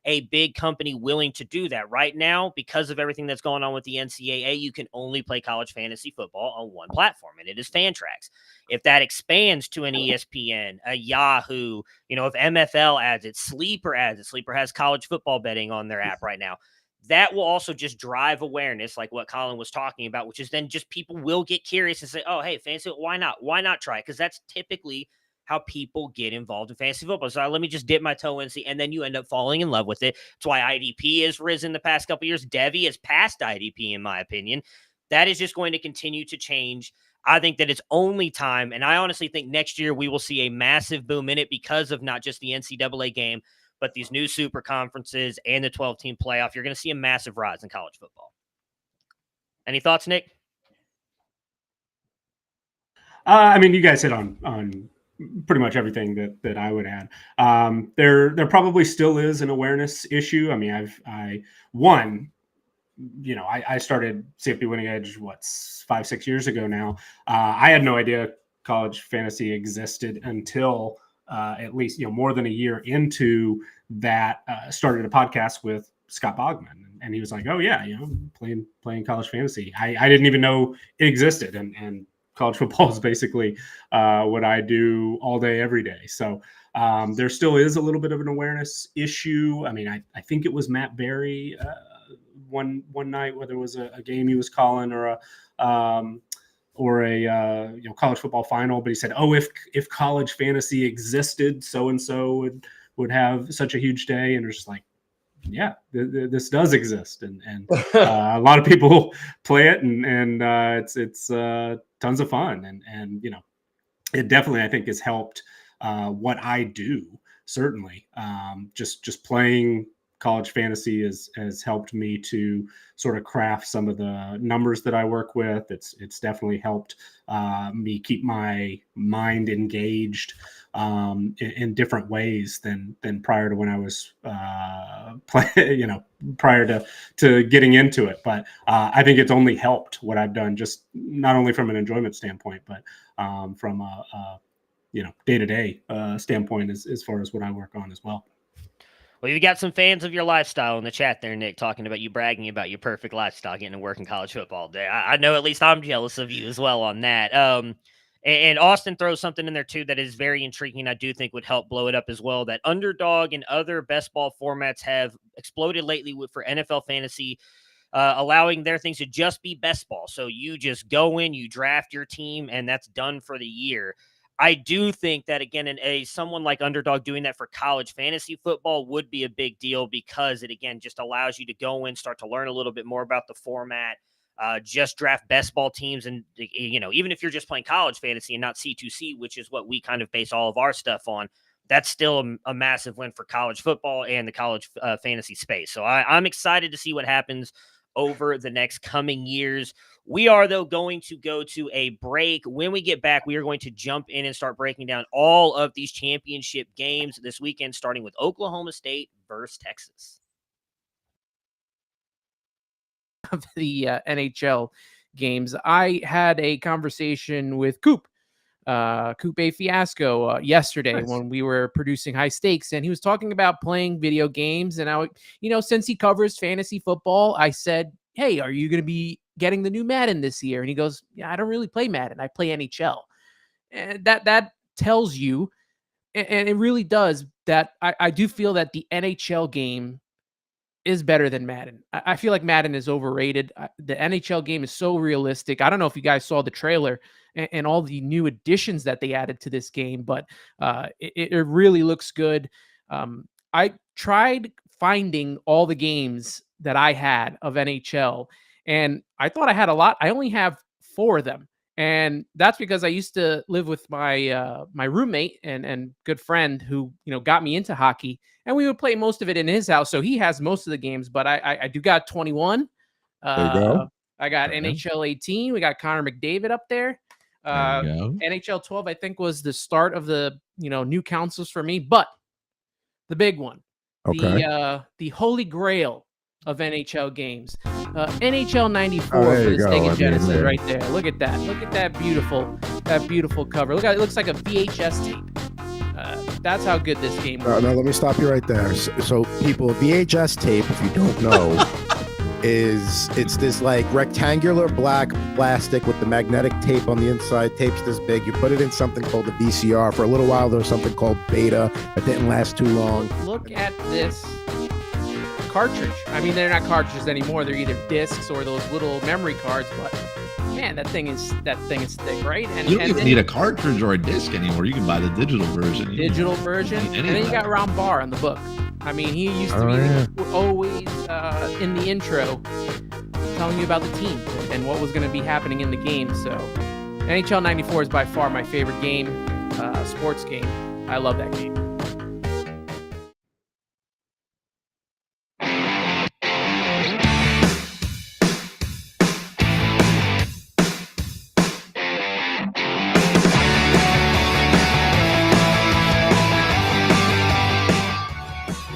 a big company willing to do that. Right now, because of everything that's going on with the NCAA, you can only play college fantasy football on one platform, and it is Fantrax. If that expands to an ESPN, a Yahoo, if MFL adds it, Sleeper adds it, Sleeper has college football betting on their app right now, that will also just drive awareness, like what Colin was talking about, which is then just people will get curious and say, oh, hey, fantasy, why not? Why not try it? Because that's typically how people get involved in fantasy football. So let me just dip my toe in and see, and then you end up falling in love with it. That's why IDP has risen the past couple of years. Devy has passed IDP, in my opinion. That is just going to continue to change. I think that it's only time, and I honestly think next year we will see a massive boom in it because of not just the NCAA game, but these new super conferences and the 12-team playoff, you're going to see a massive rise in college football. Any thoughts, Nick? I mean, you guys hit on pretty much everything that I would add. There probably still is an awareness issue. I mean, I started CFP Winning Edge 5-6 years ago now. I had no idea college fantasy existed until at least more than a year into that. Started a podcast with Scott Bogman, and he was like, "Oh yeah, playing college fantasy." I didn't even know it existed, and college football is basically what I do all day, every day. So there still is a little bit of an awareness issue. I mean, I think it was Matt Berry one night, whether it was a game he was calling or a college football final, but he said, "Oh, if college fantasy existed, so and so would have such a huge day," and it's just like, yeah, this does exist, and a lot of people play it, and it's tons of fun, and it definitely, I think, has helped what I do. Certainly, just playing college fantasy has helped me to sort of craft some of the numbers that I work with. It's definitely helped me keep my mind engaged in different ways than prior to when I was prior to getting into it. But I think it's only helped what I've done, just not only from an enjoyment standpoint, but from a day-to-day standpoint as far as what I work on as well. Well, you've got some fans of your lifestyle in the chat there, Nick, talking about you bragging about your perfect lifestyle, getting to work in college football day. I know at least I'm jealous of you as well on that. And Austin throws something in there, too, that is very intriguing. I do think would help blow it up as well, that Underdog and other best ball formats have exploded lately for NFL fantasy, allowing their things to just be best ball. So you just go in, you draft your team, and that's done for the year. I do think that, again, someone like Underdog doing that for college fantasy football would be a big deal, because it, again, just allows you to go in, start to learn a little bit more about the format, just draft best ball teams. And, even if you're just playing college fantasy and not C2C, which is what we kind of base all of our stuff on, that's still a massive win for college football and the college fantasy space. So I'm excited to see what happens over the next coming years. We are, though, going to go to a break. When we get back, we are going to jump in and start breaking down all of these championship games this weekend, starting with Oklahoma State versus Texas. Of the NHL games, I had a conversation with Coop A Fiasco yesterday when we were producing High Stakes, and he was talking about playing video games. And since he covers fantasy football, I said, "Hey, are you going to be getting the new Madden this year?" And he goes, "Yeah, I don't really play Madden. I play NHL." And that tells you, and it really does, that I do feel that the NHL game is better than Madden. I feel like Madden is overrated. The NHL game is so realistic. I don't know if you guys saw the trailer and all the new additions that they added to this game, but it really looks good. I tried finding all the games that I had of NHL, and I thought I had a lot. I only have 4 of them, and that's because I used to live with my my roommate and good friend who got me into hockey, and we would play most of it in his house. So he has most of the games, but I do got 21. There you go. I got NHL 18. We got Connor McDavid up there. NHL 12, I think, was the start of the new consoles for me, but the big one, the holy grail of NHL games, NHL 94 for the Sega Genesis, right there. Look at that. Look at that beautiful cover. Look at it. Looks like a VHS tape. That's how good this game was. Now let me stop you right there. So people, VHS tape, if you don't know, it's this like rectangular black plastic with the magnetic tape on the inside. Tape's this big. You put it in something called a VCR. For a little while, there was something called Beta that didn't last too long. Look at this cartridge. I mean, they're not cartridges anymore. They're either discs or those little memory cards. But man, that thing is thick, right? And you don't even need a cartridge or a disc anymore. You can buy the digital version. And then you got Ron Barr on the book. I mean, he used to be always in the intro telling you about the team and what was going to be happening in the game. So NHL 94 is by far my favorite game, sports game. I love that game.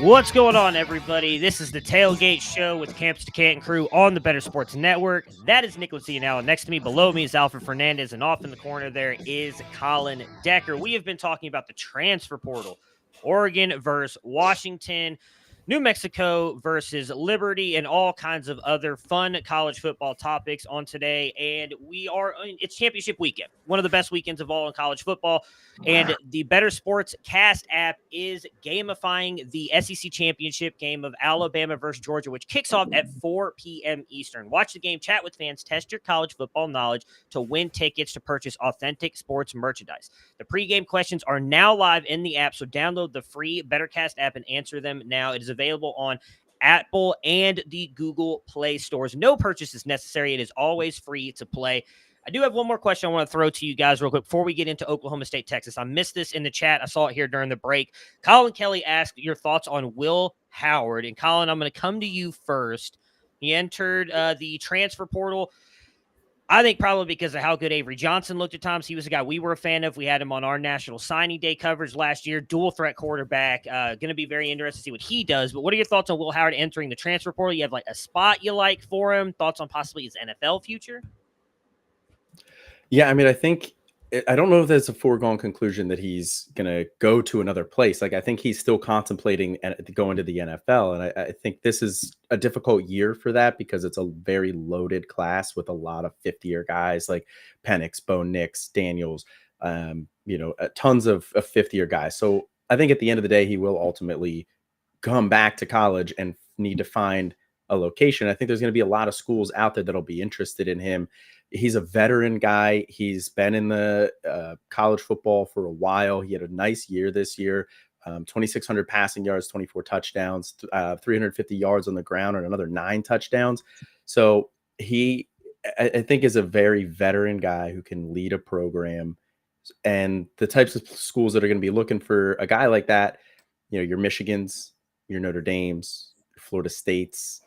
What's going on, everybody? This is the Tailgate Show with Campus to Canton crew on the Better Sports Network. That is Nicholas Ian Allen. Next to me, below me is Alfred Fernandez, and off in the corner there is Colin Decker. We have been talking about the transfer portal, Oregon versus Washington, New Mexico versus Liberty, and all kinds of other fun college football topics on today. And it's championship weekend, one of the best weekends of all in college football. And the Better Sports Cast app is gamifying the SEC championship game of Alabama versus Georgia, which kicks off at 4 p.m. Eastern. Watch the game, chat with fans, test your college football knowledge to win tickets to purchase authentic sports merchandise. The pregame questions are now live in the app, so download the free BettorCast app and answer them now. It is available on Apple and the Google Play stores. No purchase is necessary. It is always free to play. I do have one more question I want to throw to you guys real quick before we get into Oklahoma State, Texas. I missed this in the chat. I saw it here during the break. Colin Kelly asked your thoughts on Will Howard. And Colin, I'm going to come to you first. He entered the transfer portal. I think probably because of how good Avery Johnson looked at times. He was a guy we were a fan of. We had him on our National Signing Day coverage last year. Dual threat quarterback. Going to be very interested to see what he does. But what are your thoughts on Will Howard entering the transfer portal? You have like a spot you like for him? Thoughts on possibly his NFL future? Yeah, I mean, I don't know if there's a foregone conclusion that he's going to go to another place. Like, I think he's still contemplating going to the NFL. And I think this is a difficult year for that because it's a very loaded class with a lot of 50-year guys like Penix, Bo Nix, Daniels, tons of 50-year guys. So I think at the end of the day, he will ultimately come back to college and need to find a location. I think there's going to be a lot of schools out there that'll be interested in him. He's a veteran guy. He's been in the college football for a while. He had a nice year this year, 2,600 passing yards, 24 touchdowns, 350 yards on the ground, and another 9 touchdowns. So he, I think, is a very veteran guy who can lead a program. And the types of schools that are going to be looking for a guy like that, your Michigans, your Notre Dames, Florida States,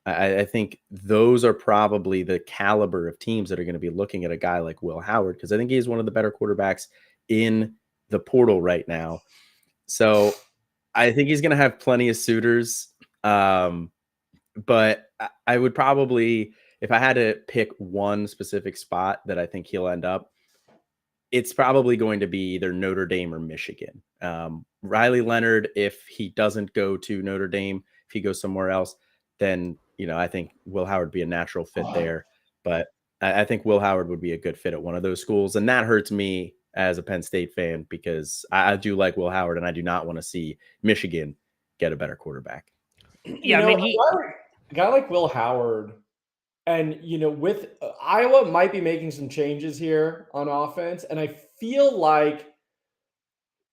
I think those are probably the caliber of teams that are going to be looking at a guy like Will Howard, because I think he's one of the better quarterbacks in the portal right now. So I think he's going to have plenty of suitors. But I would probably, if I had to pick one specific spot that I think he'll end up, it's probably going to be either Notre Dame or Michigan. Riley Leonard, if he doesn't go to Notre Dame, if he goes somewhere else, then I think Will Howard would be a natural fit there. But I think Will Howard would be a good fit at one of those schools. And that hurts me as a Penn State fan because I do like Will Howard, and I do not want to see Michigan get a better quarterback. Yeah, a guy like Will Howard, and with Iowa might be making some changes here on offense, and I feel like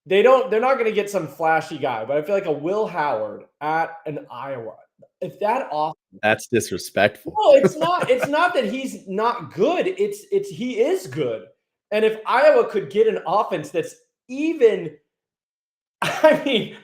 they're not going to get some flashy guy, but I feel like a Will Howard at an Iowa. If that offense, that's disrespectful. No, it's not. It's not that he's not good. It's he is good. And if Iowa could get an offense that's even,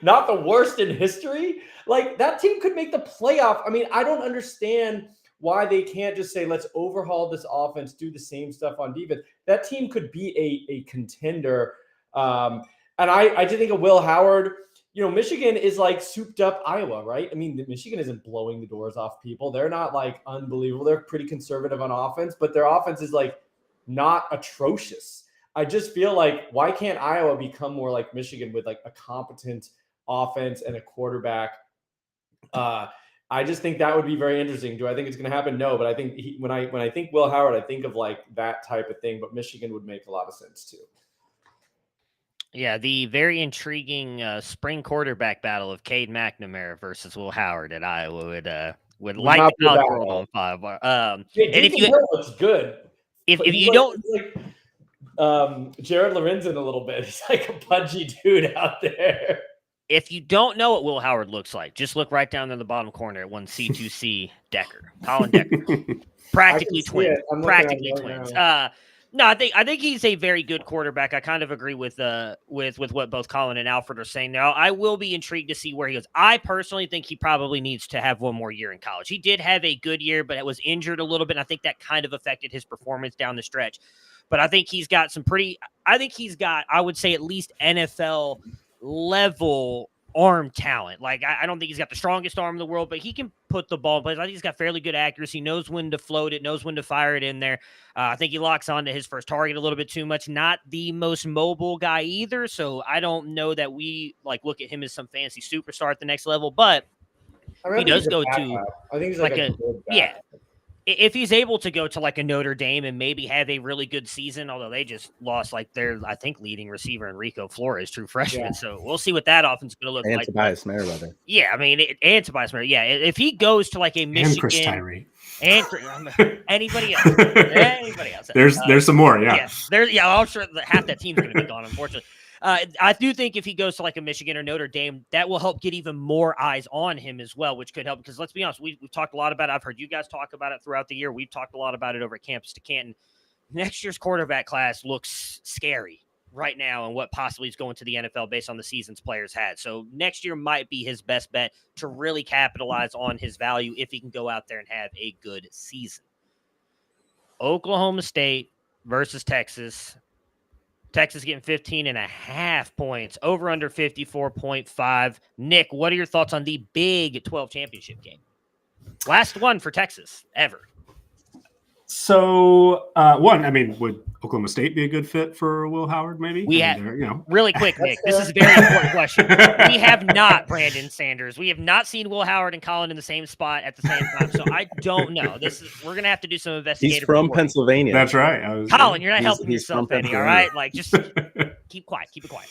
not the worst in history, like that team could make the playoff. I don't understand why they can't just say, let's overhaul this offense, do the same stuff on defense. That team could be a contender. And I just think of Will Howard. Michigan is like souped up Iowa, right? Michigan isn't blowing the doors off people. They're not like unbelievable. They're pretty conservative on offense, but their offense is like not atrocious. I just feel like, why can't Iowa become more like Michigan with like a competent offense and a quarterback? I just think that would be very interesting. Do I think it's going to happen? No, but I think when I think Will Howard, I think of like that type of thing, but Michigan would make a lot of sense too. Yeah, the very intriguing spring quarterback battle of Cade McNamara versus Will Howard at Iowa would light the college world on fire. And if you looks good, if you don't, Jared Lorenzen a little bit. He's like a pudgy dude out there. If you don't know what Will Howard looks like, just look right down in the bottom corner at one C2C Decker, Colin Decker, practically twins. No, I think he's a very good quarterback. I kind of agree with what both Colin and Alfred are saying. Now, I will be intrigued to see where he goes. I personally think he probably needs to have one more year in college. He did have a good year, but it was injured a little bit. And I think that kind of affected his performance down the stretch. But I think he's got I would say, at least NFL level arm talent. Like, I don't think he's got the strongest arm in the world, but he can put the ball in place. I think he's got fairly good accuracy, knows when to float it, knows when to fire it in there. I think he locks onto his first target a little bit too much. Not the most mobile guy either, so I don't know that we look at him as some fancy superstar at the next level, but he does go to I think he's like a good yeah. If he's able to go to a Notre Dame and maybe have a really good season, although they just lost their, I think, leading receiver Enrico Flores, true freshman. Yeah. So we'll see what that offense is going to look like. Tobias Merriweather. Yeah, I mean, and Tobias Merriweather. Yeah, if he goes to a Michigan. And Chris Tyree. And anybody else. Anybody else. There's some more, yeah. I'm sure half that team's going to be gone, unfortunately. I do think if he goes to a Michigan or Notre Dame, that will help get even more eyes on him as well, which could help because let's be honest, we've talked a lot about it. I've heard you guys talk about it throughout the year. We've talked a lot about it over at Campus to Canton. Next year's quarterback class looks scary right now and what possibly is going to the NFL based on the seasons players had. So next year might be his best bet to really capitalize on his value if he can go out there and have a good season. Oklahoma State versus Texas. Texas getting 15.5 points, over under 54.5. Nick, what are your thoughts on the Big 12 championship game? Last one for Texas ever. So, would Oklahoma State be a good fit for Will Howard, maybe? Really quick, Nick, this is a very important question. We have not Brandon Sanders. We have not seen Will Howard and Colin in the same spot at the same time, so I don't know. We're going to have to do some investigative He's from reporting. Pennsylvania. That's right. Colin, you're not helping yourself, Eddie, all right? Just keep quiet. Keep it quiet.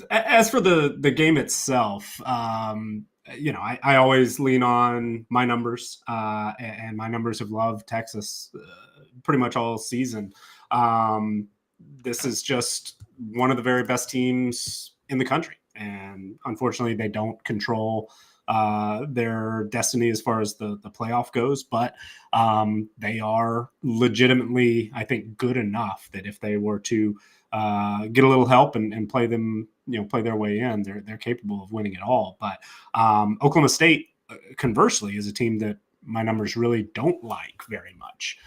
As for the game itself, I always lean on my numbers, and my numbers have loved Texas pretty much all season. This is just one of the very best teams in the country, and unfortunately, they don't control their destiny as far as the playoff goes. But they are legitimately, I think, good enough that if they were to get a little help and play them, play their way in, they're capable of winning it all. But Oklahoma State, conversely, is a team that my numbers really don't like very much.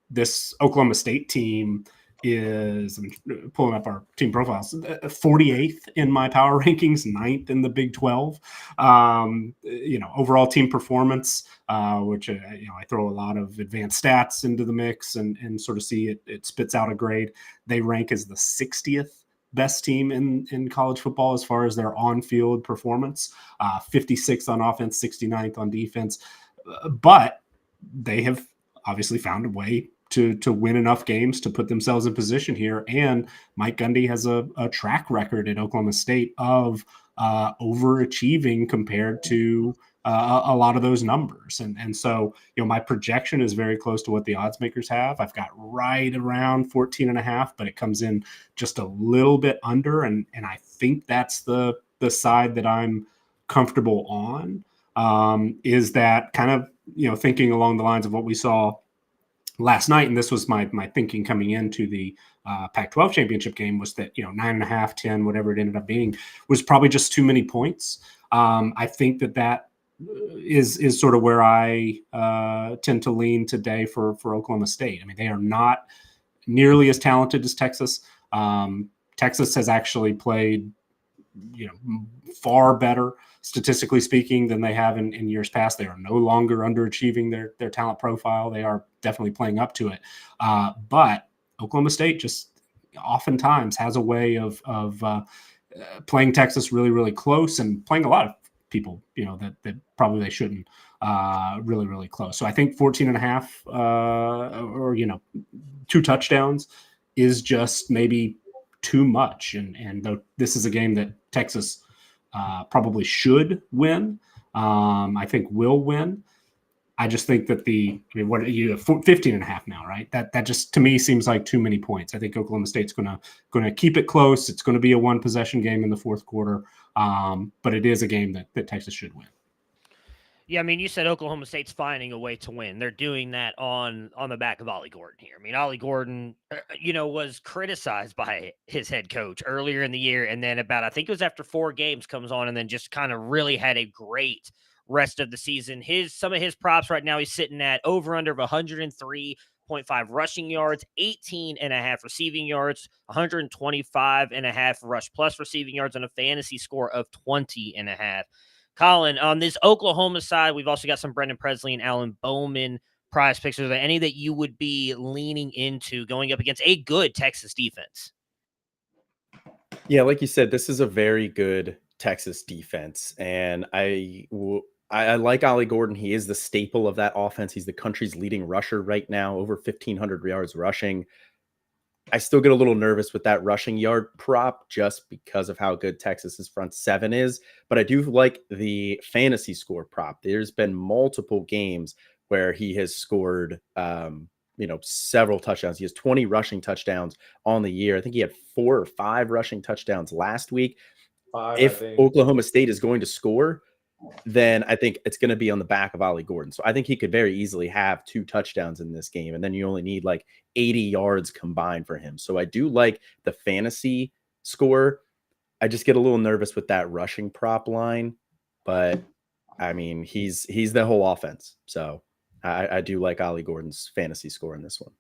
This Oklahoma State team is, I'm pulling up our team profiles, 48th in my power rankings, 9th in the Big 12. Overall team performance, which I throw a lot of advanced stats into the mix and sort of see it spits out a grade. They rank as the 60th best team in college football as far as their on-field performance, 56th on offense, 69th on defense. But they have obviously found a way to win enough games to put themselves in position here. And Mike Gundy has a track record at Oklahoma State of overachieving compared to a lot of those numbers. And so, my projection is very close to what the odds makers have. I've got right around 14.5, but it comes in just a little bit under. And I think that's the side that I'm comfortable on, is that kind of, thinking along the lines of what we saw last night. And this was my thinking coming into the Pac-12 championship game, was that, 9.5, 10, whatever it ended up being, was probably just too many points. I think that is sort of where I tend to lean today for Oklahoma State. I mean, they are not nearly as talented as Texas. Texas has actually played, far better statistically speaking than they have in years past. They are no longer underachieving their talent profile. They are definitely playing up to it. But Oklahoma State just oftentimes has a way of playing Texas really, really close and playing a lot of people, that probably they shouldn't, really, really close. So I think 14.5 or 2 touchdowns is just maybe too much. And though this is a game that Texas probably should win, I think will win. I just think that what are you, 15.5 now, right? That just to me seems like too many points. I think Oklahoma State's going to keep it close. It's going to be a 1 possession game in the fourth quarter, but it is a game that Texas should win. Yeah, I mean, you said Oklahoma State's finding a way to win. They're doing that on the back of Ollie Gordon here. I mean, Ollie Gordon, was criticized by his head coach earlier in the year, and then I think it was after 4 games, comes on and then just kind of really had a great rest of the season. Some of his props right now, he's sitting at over under of 103 18.5 rushing yards, 18.5 receiving yards, 125.5 rush plus receiving yards, and a fantasy score of 20.5. Colin, on this Oklahoma side, we've also got some Brendan Presley and Alan Bowman prize picks. Are there any that you would be leaning into going up against a good Texas defense? Yeah, like you said, this is a very good Texas defense, and I like Ollie Gordon. He is the staple of that offense. He's the country's leading rusher right now, over 1,500 yards rushing. I still get a little nervous with that rushing yard prop just because of how good Texas's front seven is, but I do like the fantasy score prop. There's been multiple games where he has scored several touchdowns. He has 20 rushing touchdowns on the year. I think he had 4 or 5 rushing touchdowns last week. If Oklahoma State is going to score, then I think it's going to be on the back of Ollie Gordon. So I think he could very easily have 2 touchdowns in this game, and then you only need like 80 yards combined for him. So I do like the fantasy score. I just get a little nervous with that rushing prop line, but I mean, he's the whole offense. So I do like Ollie Gordon's fantasy score in this one.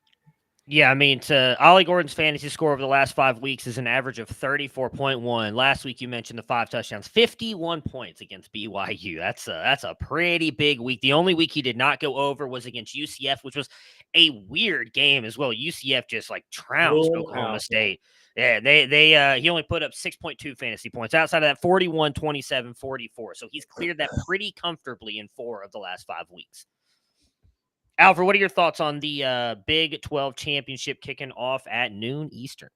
Yeah, I mean, Ollie Gordon's fantasy score over the last 5 weeks is an average of 34.1. Last week you mentioned the 5 touchdowns, 51 points against BYU. That's a pretty big week. The only week he did not go over was against UCF, which was a weird game as well. UCF just like trounced Oklahoma State. Yeah, he only put up 6.2 fantasy points. Outside of that, 41, 27, 44. So he's cleared that pretty comfortably in 4 of the last 5 weeks. Alfred, what are your thoughts on the Big 12 championship kicking off at noon Eastern?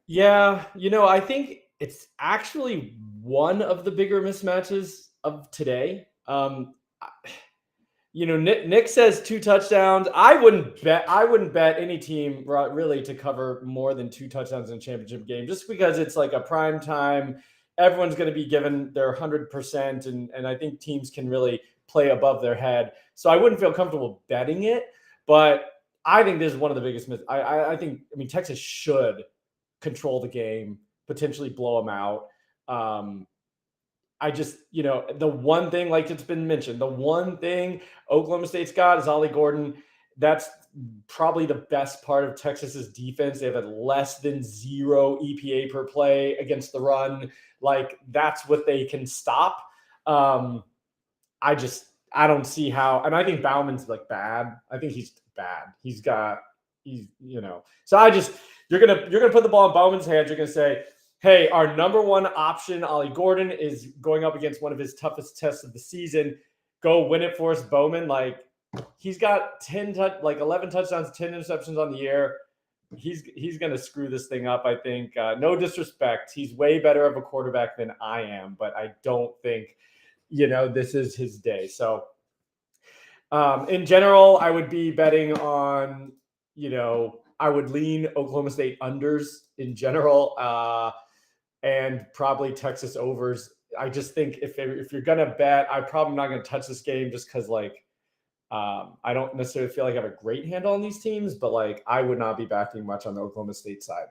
Yeah, I think it's actually one of the bigger mismatches of today. Nick says 2 touchdowns. I wouldn't bet any team really to cover more than 2 touchdowns in a championship game, just because it's like a prime time. Everyone's going to be given their 100%, and I think teams can really play above their head. So I wouldn't feel comfortable betting it, but I think this is one of the biggest myths. I think Texas should control the game, potentially blow them out. I just, the one thing, like it's been mentioned, the one thing Oklahoma State's got is Ollie Gordon. That's probably the best part of Texas's defense. They have a less than 0 EPA per play against the run. Like, that's what they can stop. I don't see how, and I think Bauman's like bad. I think he's bad. So you're gonna put the ball in Bauman's hands. You're gonna say, hey, our number 1 option, Ollie Gordon, is going up against one of his toughest tests of the season. Go win it for us, Bowman. Like, he's got 11 touchdowns, 10 interceptions on the year. He's gonna screw this thing up, I think. No disrespect. He's way better of a quarterback than I am, but I don't think this is his day. So in general, I would be betting on, I would lean Oklahoma State unders in general, and probably Texas overs. I just think if you're going to bet, I'm probably not going to touch this game just because I don't necessarily feel like I have a great handle on these teams, but I would not be backing much on the Oklahoma State side.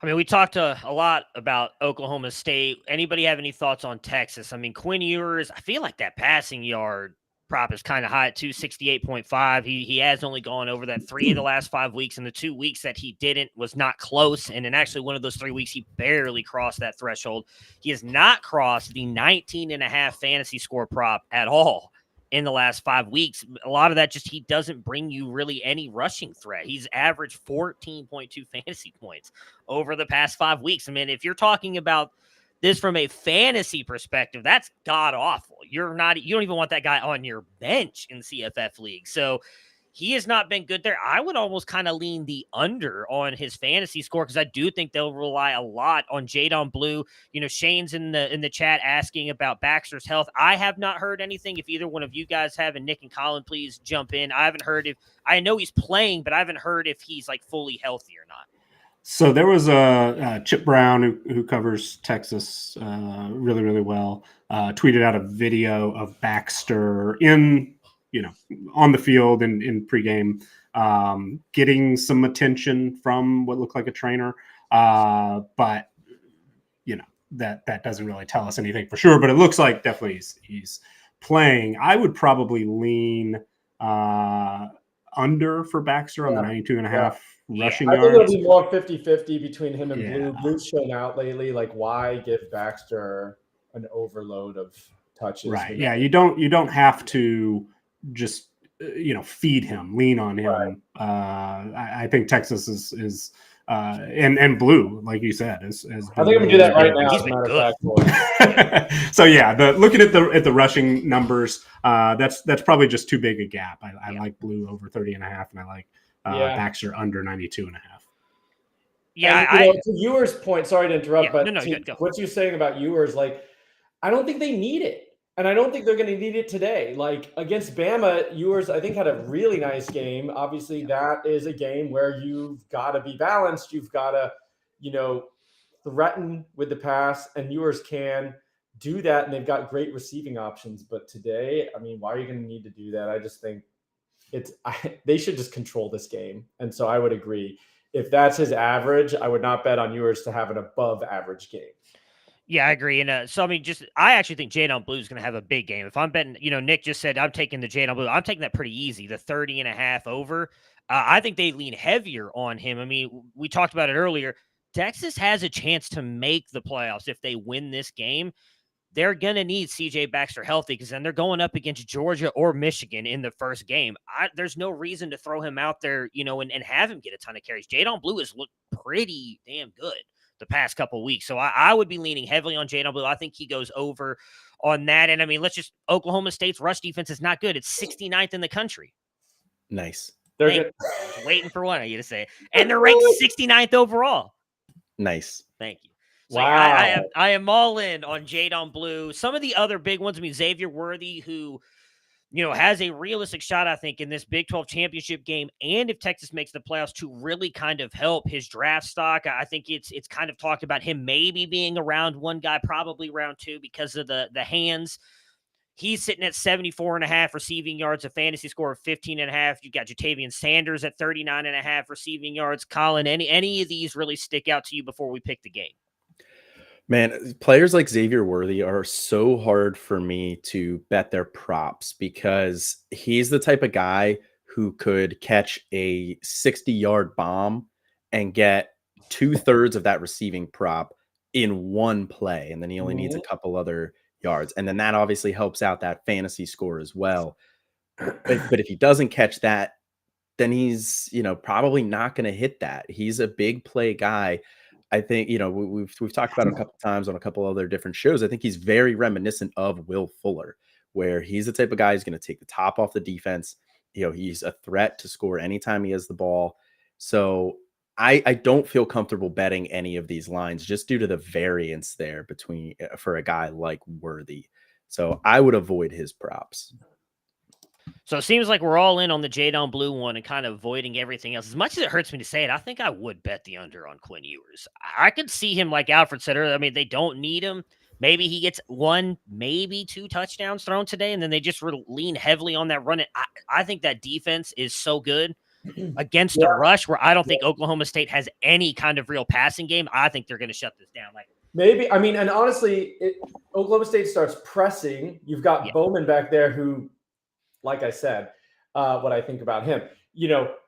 I mean, we talked a lot about Oklahoma State. Anybody have any thoughts on Texas? I mean, Quinn Ewers, I feel like that passing yard prop is kind of high at 268.5. He has only gone over that 3 of the last 5 weeks, and the 2 weeks that he didn't was not close. And in actually one of those 3 weeks, he barely crossed that threshold. He has not crossed the 19.5 fantasy score prop at all in the last 5 weeks. A lot of that just, he doesn't bring you really any rushing threat. He's averaged 14.2 fantasy points over the past 5 weeks. I mean, if you're talking about this from a fantasy perspective, that's god awful. You don't even want that guy on your bench in CFF league. So he has not been good there. I would almost kind of lean the under on his fantasy score, because I do think they'll rely a lot on Jadon Blue. Shane's in the chat asking about Baxter's health. I have not heard anything. If either one of you guys have, and Nick and Colin, please jump in. I haven't heard I know he's playing, but I haven't heard if he's fully healthy or not. So there was a Chip Brown who covers Texas really, really well, tweeted out a video of Baxter on the field in pregame, getting some attention from what looked like a trainer. But that doesn't really tell us anything for sure, but it looks like definitely he's playing. I would probably lean under for Baxter on the 92.5 rushing I yards. think it'll be more 50-50 between him and Yeah. Blue. Blue's shown out lately. Like, why give Baxter an overload of touches? Right. Yeah. You don't have to just feed him, lean on him. Right. I think Texas is and Blue, like you said, is I think I'm gonna do that right now. He's As a been matter good. of fact, So yeah, looking at the rushing numbers, that's probably just too big a gap. I like Blue over 30.5, and I like Baxter under 92.5. Yeah, and, to Ewers' point, sorry to interrupt, but go. what you're saying about Ewers, like, I don't think they need it. And I don't think they're going to need it today. Like, against Bama, Ewers, I think, had a really nice game. Obviously, that is a game where you've got to be balanced. You've got to, threaten with the pass, and Ewers can do that, and they've got great receiving options. But today, I mean, why are you going to need to do that? I just think they should just control this game. And so I would agree. If that's his average, I would not bet on Ewers to have an above average game. Yeah, I agree. And so, I mean, I actually think Jadon Blue is going to have a big game. If I'm betting, Nick just said I'm taking the Jadon Blue. I'm taking that pretty easy, the 30.5 over. I think they lean heavier on him. I mean, we talked about it earlier. Texas has a chance to make the playoffs if they win this game. They're going to need C.J. Baxter healthy because then they're going up against Georgia or Michigan in the first game. There's no reason to throw him out there, and have him get a ton of carries. Jadon Blue has looked pretty damn good the past couple of weeks. So I would be leaning heavily on Jadon Blue. I think he goes over on that. And I mean, Oklahoma State's rush defense is not good. It's 69th in the country. Nice. They're good. Waiting for one of you to say it. And they're ranked 69th overall. Nice. Thank you. So wow. I am all in on Jadon Blue. Some of the other big ones, I mean, Xavier Worthy, who, has a realistic shot, I think, in this Big 12 championship game. And if Texas makes the playoffs, to really kind of help his draft stock. I think it's kind of talked about him maybe being a round one guy, probably round two because of the hands. He's sitting at 74.5 receiving yards, a fantasy score of 15.5. You got Jatavian Sanders at 39.5 receiving yards. Colin, any of these really stick out to you before we pick the game? Man, players like Xavier Worthy are so hard for me to bet their props because he's the type of guy who could catch a 60-yard bomb and get 2/3 of that receiving prop in one play. And then he only needs a couple other yards. And then that obviously helps out that fantasy score as well. But if he doesn't catch that, then he's, probably not going to hit that. He's a big play guy. I think, we've talked about it a couple times on a couple other different shows. I think he's very reminiscent of Will Fuller, where he's the type of guy who's going to take the top off the defense. He's a threat to score anytime he has the ball. So I don't feel comfortable betting any of these lines just due to the variance there for a guy like Worthy. So I would avoid his props. So it seems like we're all in on the Jadon Blue one and kind of avoiding everything else. As much as it hurts me to say it, I think I would bet the under on Quinn Ewers. I could see him, like Alfred said earlier. I mean, they don't need him. Maybe he gets 1, maybe 2 touchdowns thrown today, and then they just lean heavily on that run. I think that defense is so good against the rush where I don't think Oklahoma State has any kind of real passing game. I think they're going to shut this down. Maybe. I mean, and honestly, Oklahoma State starts pressing. You've got Bowman back there who, like I said, what I think about him,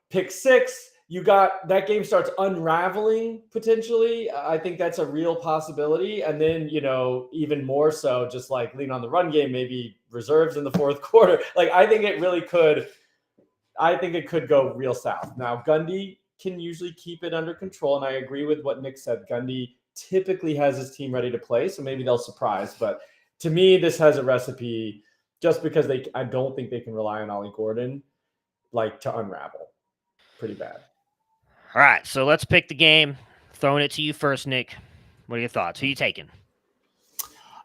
pick 6, you got that game starts unraveling potentially. I think that's a real possibility. And then, even more so, just like lean on the run game, maybe reserves in the fourth quarter. Like, I think it really could. I think it could go real south. Now, Gundy can usually keep it under control. And I agree with what Nick said. Gundy typically has his team ready to play. So maybe they'll surprise. But to me, this has a recipe just because I don't think they can rely on Ollie Gordon to unravel. Pretty bad. All right, so let's pick the game. Throwing it to you first, Nick. What are your thoughts? Who are you taking?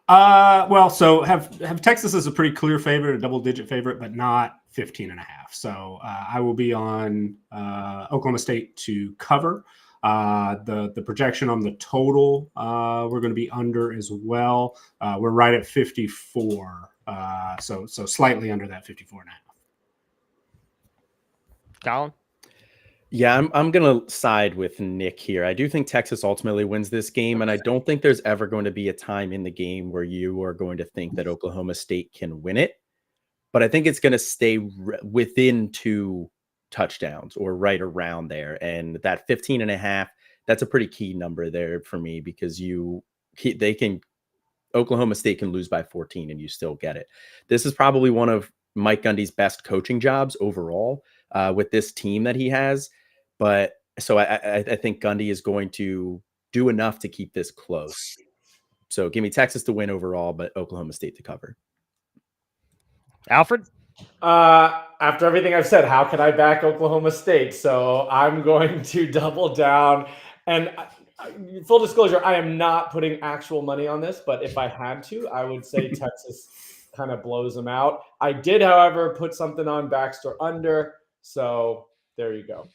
Well, so have Texas as a pretty clear favorite, a double-digit favorite, but not 15.5. So I will be on Oklahoma State to cover. The projection on the total, we're going to be under as well. We're right at 54. So slightly under that 54.5. Colin? Yeah, I'm going to side with Nick here. I do think Texas ultimately wins this game, and I don't think there's ever going to be a time in the game where you are going to think that Oklahoma State can win it. But I think it's going to stay within two touchdowns or right around there. And that 15.5, that's a pretty key number there for me, because Oklahoma State can lose by 14 and you still get it. This is probably one of Mike Gundy's best coaching jobs overall with this team that he has. But so I think Gundy is going to do enough to keep this close. So give me Texas to win overall, but Oklahoma State to cover. Alfred? After everything I've said, how can I back Oklahoma State? So I'm going to double down. And full disclosure, I am not putting actual money on this, but if I had to, I would say Texas kind of blows them out. I did, however, put something on Baxter under. So there you go.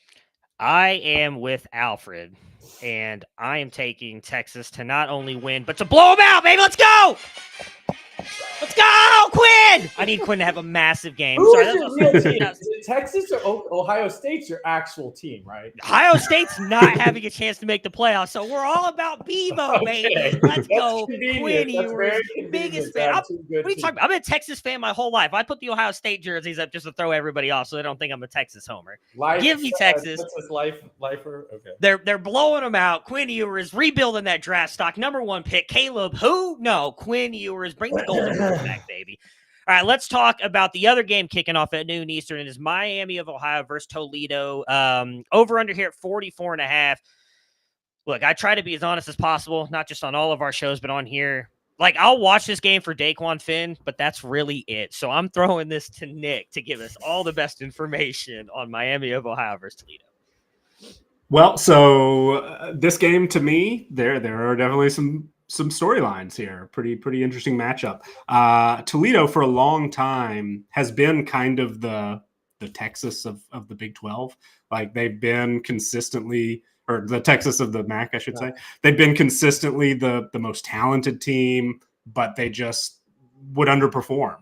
I am with Alfred, and I am taking Texas to not only win, but to blow them out, baby. Let's go! Let's go, Quinn! I need Quinn to have a massive game. Who is your real team? Is it Texas or Ohio State's your actual team, right? Ohio State's not having a chance to make the playoffs, so we're all about Bevo, baby. Let's go, Quinn. You're the biggest fan. What are you talking about? I've been a Texas fan my whole life. I put the Ohio State jerseys up just to throw everybody off so they don't think I'm a Texas homer. Give me Texas. Lifer? Okay. They're blowing them out. Quinn Ewers rebuilding that draft stock. #1 pick. Caleb, who? No, Quinn Ewers. Bring the Golden back, baby. All right, let's talk about the other game kicking off at noon Eastern. It is Miami of Ohio versus Toledo. Over under here at 44.5. Look, I try to be as honest as possible, not just on all of our shows, but on here. Like, I'll watch this game for Daquan Finn, but that's really it. So I'm throwing this to Nick to give us all the best information on Miami of Ohio versus Toledo. Well, so this game, to me, there are definitely some storylines here. Pretty interesting matchup. Toledo for a long time has been kind of the Texas of the Big 12. Like, they've been consistently, or the Texas of the MAC, I should say. They've been consistently the most talented team, but they just would underperform.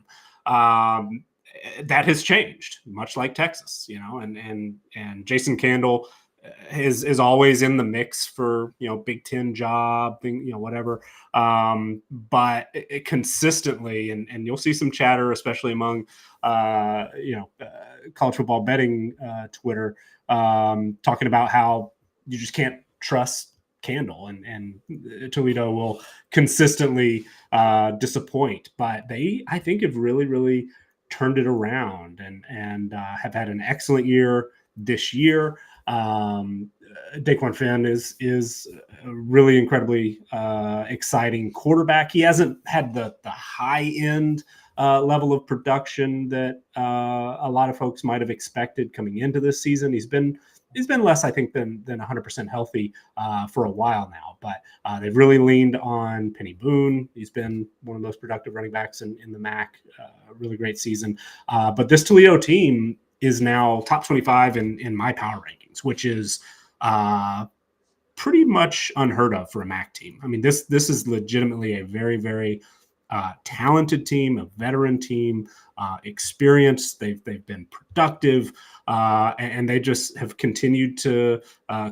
That has changed, much like Texas, and Jason Candle is always in the mix for, Big Ten job, whatever. But it consistently, and you'll see some chatter, especially among, college football betting Twitter, talking about how you just can't trust Candle, and Toledo will consistently disappoint. But they, I think, have really, really turned it around and have had an excellent year this year. Daquan Finn is a really incredibly exciting quarterback. He hasn't had the high end level of production that a lot of folks might have expected coming into this season. He's been less, I think, than 100% healthy for a while now. But they've really leaned on Penny Boone. He's been one of those productive running backs in the MAC. Really great season. But this Toledo team is now top 25 in my power rankings, which is pretty much unheard of for a MAC team. I mean, this is legitimately a very, very talented team, a veteran team, experienced. They've been productive, and they just have continued to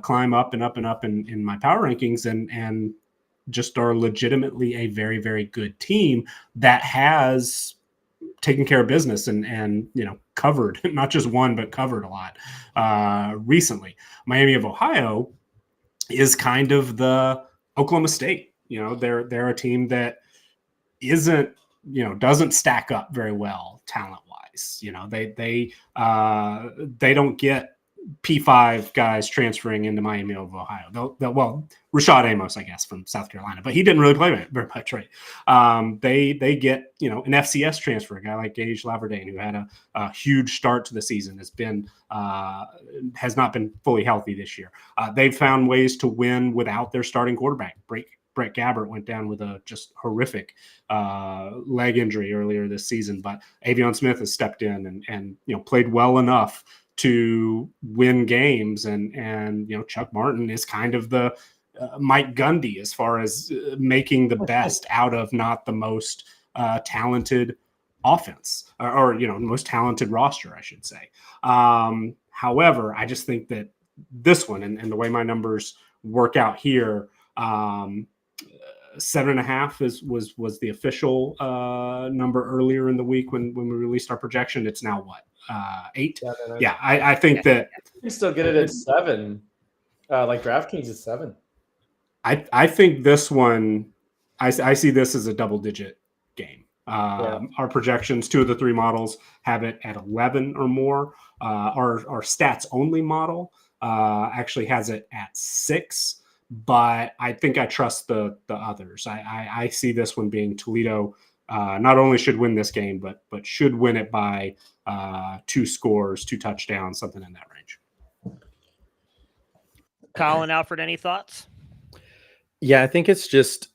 climb up and up and up in my power rankings, and just are legitimately a very, very good team that has taken care of business and covered, not just won, but covered a lot recently. Miami of Ohio is kind of the Oklahoma State. They're a team that doesn't stack up very well talent wise. They don't get P5 guys transferring into Miami of Ohio. Well, Rashad Amos, I guess, from South Carolina, but he didn't really play very much, right? They get, an FCS transfer, a guy like Gage Laverdane, who had a huge start to the season, has not been fully healthy this year. They've found ways to win without their starting quarterback. Brett Gabbert went down with a just horrific leg injury earlier this season, but Avion Smith has stepped in and played well enough to win games, and Chuck Martin is kind of the Mike Gundy as far as making the best out of not the most talented offense or most talented roster, I should say. However, I just think that this one and the way my numbers work out here, 7.5 was the official number earlier in the week when we released our projection. It's now what? 8. Seven, Yeah, I think that you can still get it at 7. Like DraftKings is 7. I think this one, I see this as a double-digit game. Our projections, 2 of the 3 models have it at 11 or more. Our stats-only model actually has it at 6, but I think I trust the others. I see this one being Toledo. Not only should win this game, but should win it by 2 scores, 2 touchdowns, something in that range. Colin, Alfred, any thoughts? Yeah, I think it's just,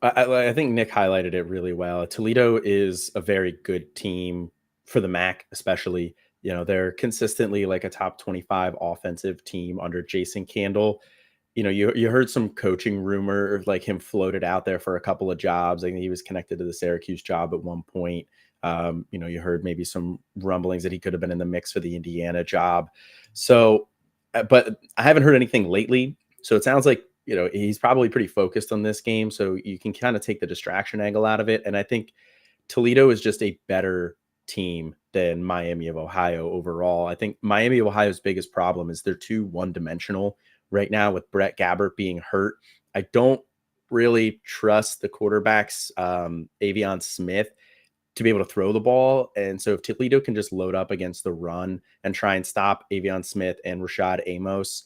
I think Nick highlighted it really well. Toledo is a very good team for the MAC, especially. You know, they're consistently like a top 25 offensive team under Jason Candle. You know, you heard some coaching rumor of like him floated out there for a couple of jobs. I think he was connected to the Syracuse job at one point. You know, you heard maybe some rumblings that he could have been in the mix for the Indiana job. So, but I haven't heard anything lately. So it sounds like, you know, he's probably pretty focused on this game. So you can kind of take the distraction angle out of it. And I think Toledo is just a better team than Miami of Ohio overall. I think Miami of Ohio's biggest problem is they're too one-dimensional right now with Brett Gabbert being hurt. I don't really trust the quarterbacks, Avion Smith, to be able to throw the ball. And so if Toledo can just load up against the run and try and stop Avion Smith and Rashad Amos,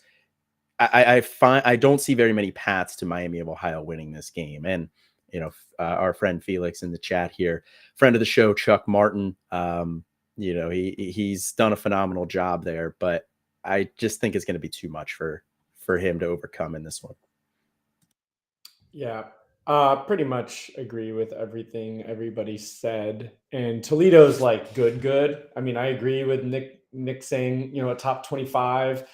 I don't see very many paths to Miami of Ohio winning this game. And, you know, our friend Felix in the chat here, friend of the show, Chuck Martin, you know, he's done a phenomenal job there, but I just think it's going to be too much for him to overcome in this one. Yeah, pretty much agree with everything everybody said. And Toledo's like good. I mean, I agree with Nick saying, you know, a top 25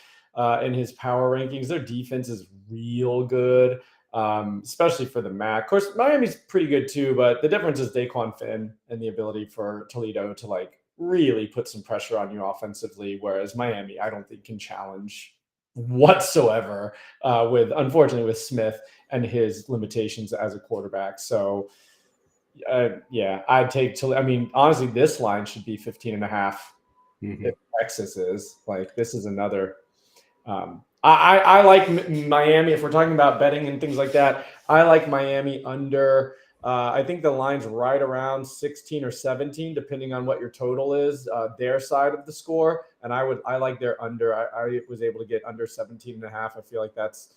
in his power rankings. Their defense is real good, especially for the MAC. Of course, Miami's pretty good too, but the difference is Daquan Finn and the ability for Toledo to like really put some pressure on you offensively, whereas Miami, I don't think can challenge whatsoever unfortunately with Smith and his limitations as a quarterback. So yeah, I'd take I mean, honestly, this line should be 15.5. If Texas is like, this is another I like Miami. If we're talking about betting and things like that, I like Miami under. I think the line's right around 16 or 17, depending on what your total is, their side of the score. And I like their under. I was able to get under 17.5. I feel like that's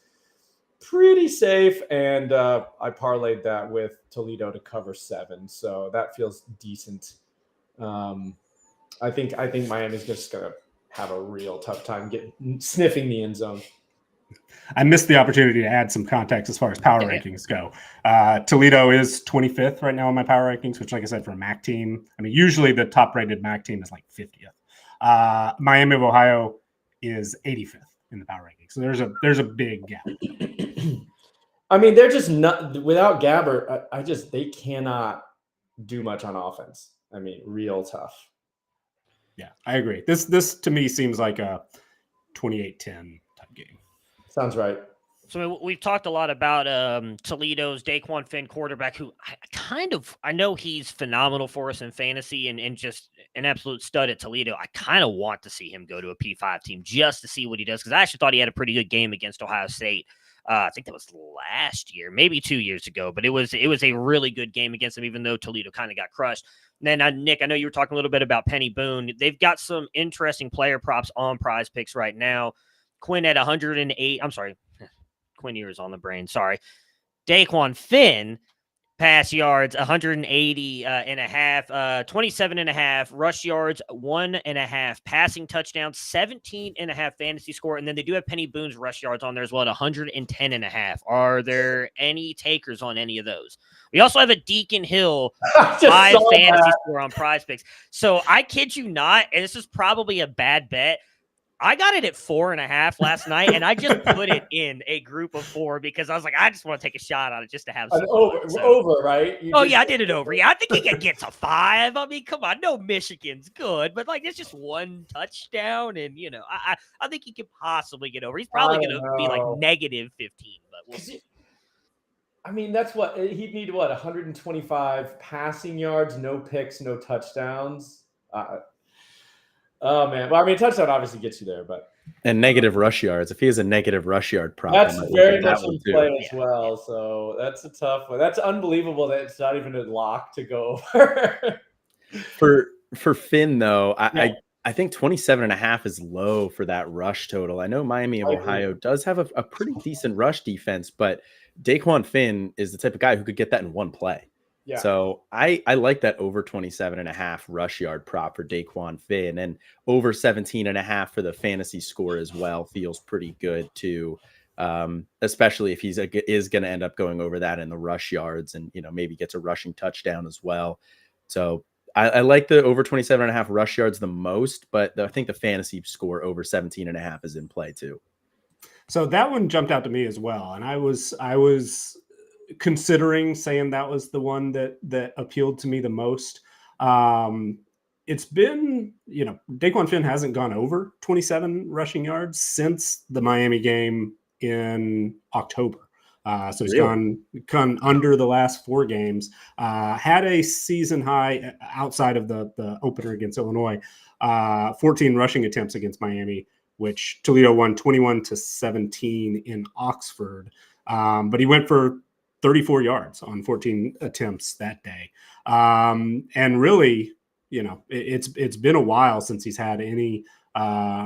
pretty safe. And I parlayed that with Toledo to cover 7. So that feels decent. I think Miami's just going to have a real tough time sniffing the end zone. I missed the opportunity to add some context as far as power rankings go. Toledo is 25th right now in my power rankings, which, like I said, for a MAC team, I mean, usually the top-rated MAC team is like 50th. Miami of Ohio is 85th in the power rankings, so there's a big gap. I mean, they're just not without Gabbert. They cannot do much on offense. I mean, real tough. Yeah, I agree. This to me seems like a 28-10 type game. Sounds right. So we've talked a lot about Toledo's Daquan Finn quarterback, who I know he's phenomenal for us in fantasy and just an absolute stud at Toledo. I kind of want to see him go to a P5 team just to see what he does, because I actually thought he had a pretty good game against Ohio State. I think that was last year, maybe 2 years ago, but it was a really good game against him, even though Toledo kind of got crushed. And then, Nick, I know you were talking a little bit about Penny Boone. They've got some interesting player props on Prize Picks right now. Quinn at 108. I'm sorry. Quinn Ewers on the brain. Sorry. Daquan Finn, pass yards, 180 and a half, 27 and a half, rush yards, 1.5, passing touchdowns, 17 and a half fantasy score. And then they do have Penny Boone's rush yards on there as well at 110 and a half. Are there any takers on any of those? We also have a Deacon Hill 5 fantasy score on Prize Picks. So I kid you not, and this is probably a bad bet, I got it at 4.5 last night, and I just put it in a group of 4 because I was like, I just want to take a shot on it just to have some over, right? I did it over. Yeah, I think he can get to 5. I mean, come on, no, Michigan's good, but like it's just 1 touchdown, and you know, I think he could possibly get over. He's probably going to be like -15, but we'll see. I mean, that's what he'd need. 125 passing yards, no picks, no touchdowns. Oh man. Well, I mean, touchdown obviously gets you there, but and negative rush yards. If he has a negative rush yard prop, that's I might very look at much that one in too. play as well. So that's a tough one. That's unbelievable that it's not even a lock to go over. For Finn though, I think 27.5 is low for that rush total. I know Miami of Ohio does have a pretty decent rush defense, but Daquan Finn is the type of guy who could get that in one play. Yeah. So I like that over 27.5 rush yard prop for Daquan Finn, and over 17.5 for the fantasy score as well feels pretty good too. Especially if is going to end up going over that in the rush yards, and maybe gets a rushing touchdown as well. So I like the over 27.5 rush yards the most, but I think the fantasy score over 17.5 is in play too. So that one jumped out to me as well, and I was considering saying that was the one that appealed to me the most. It's been, Daquan Finn hasn't gone over 27 rushing yards since the Miami game in October. So he's gone under the last 4 games. Had a season high outside of the opener against Illinois, 14 rushing attempts against Miami, which Toledo won 21-17 in Oxford. But he went for 34 yards on 14 attempts that day. And really, it's been a while since he's had any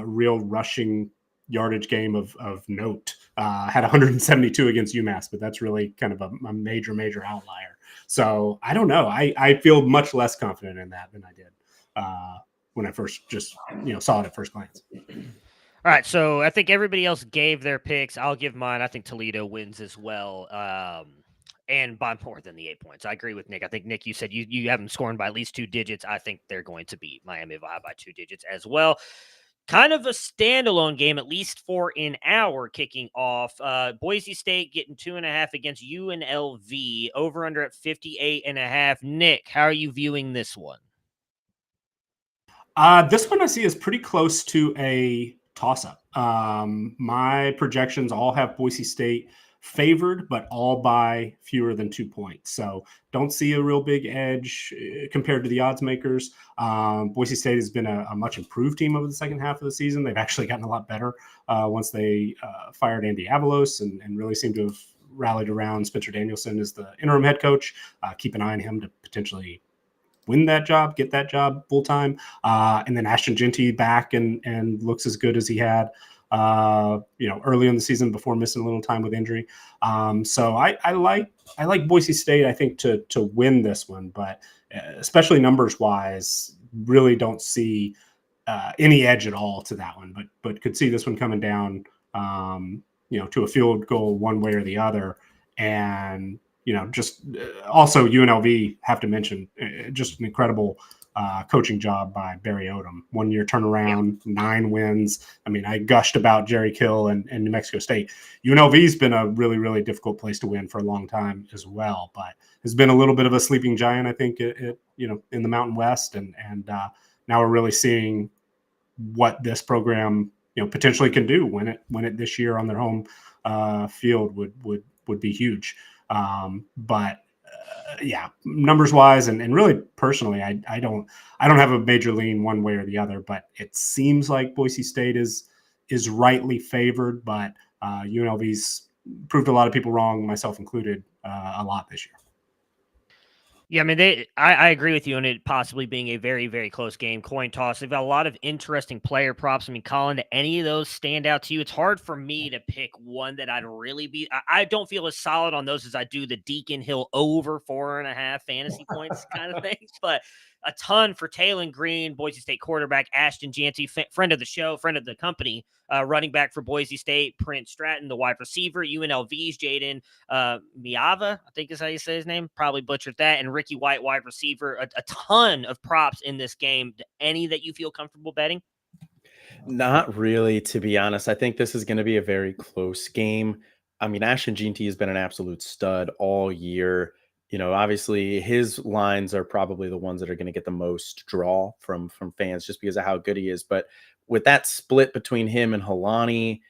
real rushing yardage game of note. Had 172 against UMass, but that's really kind of a major outlier. So I don't know. I feel much less confident in that than I did when I first just saw it at first glance. All right, so I think everybody else gave their picks. I'll give mine. I think Toledo wins as well, and by more than the 8 points. I agree with Nick. I think, Nick, you said you have them scoring by at least 2 digits. I think they're going to beat Miami of Ohio by 2 digits as well. Kind of a standalone game, at least for an hour, kicking off. Boise State getting 2.5 against UNLV, over under at 58.5. Nick, how are you viewing this one? This one I see is pretty close to a toss-up. My projections all have Boise State favored, but all by fewer than 2 points. So don't see a real big edge compared to the odds makers. Boise State has been a much improved team over the second half of the season. They've actually gotten a lot better once they fired Andy Avalos and really seem to have rallied around Spencer Danielson as the interim head coach. Keep an eye on him to potentially win that job, get that job full time. And then Ashton Genty back and looks as good as he had, early in the season before missing a little time with injury. So I like Boise State, I think, to win this one, but especially numbers wise, really don't see any edge at all to that one, but could see this one coming down, to a field goal one way or the other. And, just also UNLV, have to mention, just an incredible coaching job by Barry Odom. 1 year turnaround, 9 wins. I mean, I gushed about Jerry Kill and New Mexico State. UNLV's been a really, really difficult place to win for a long time as well, but has been a little bit of a sleeping giant, I think, in the Mountain West. And now we're really seeing what this program, potentially can do. Win it this year on their home field would be huge. Numbers wise and really personally, I don't have a major lean one way or the other, but it seems like Boise State is rightly favored, but UNLV's proved a lot of people wrong, myself included, a lot this year. Yeah, I mean, I agree with you on it possibly being a very, very close game. Coin toss. They've got a lot of interesting player props. I mean, Colin, do any of those stand out to you? It's hard for me to pick one that I'd really be. I don't feel as solid on those as I do the Deacon Hill over 4.5 fantasy points kind of things, but a ton for Taylon Green, Boise State quarterback, Ashton Genty, friend of the show, friend of the company, running back for Boise State, Prince Stratton, the wide receiver, UNLV's Jaden Miava, I think is how you say his name, probably butchered that, and Ricky White, wide receiver. A ton of props in this game. Any that you feel comfortable betting? Not really, to be honest. I think this is going to be a very close game. I mean, Ashton Genty has been an absolute stud all year. Obviously his lines are probably the ones that are going to get the most draw from fans just because of how good he is. But with that split between him and Helani,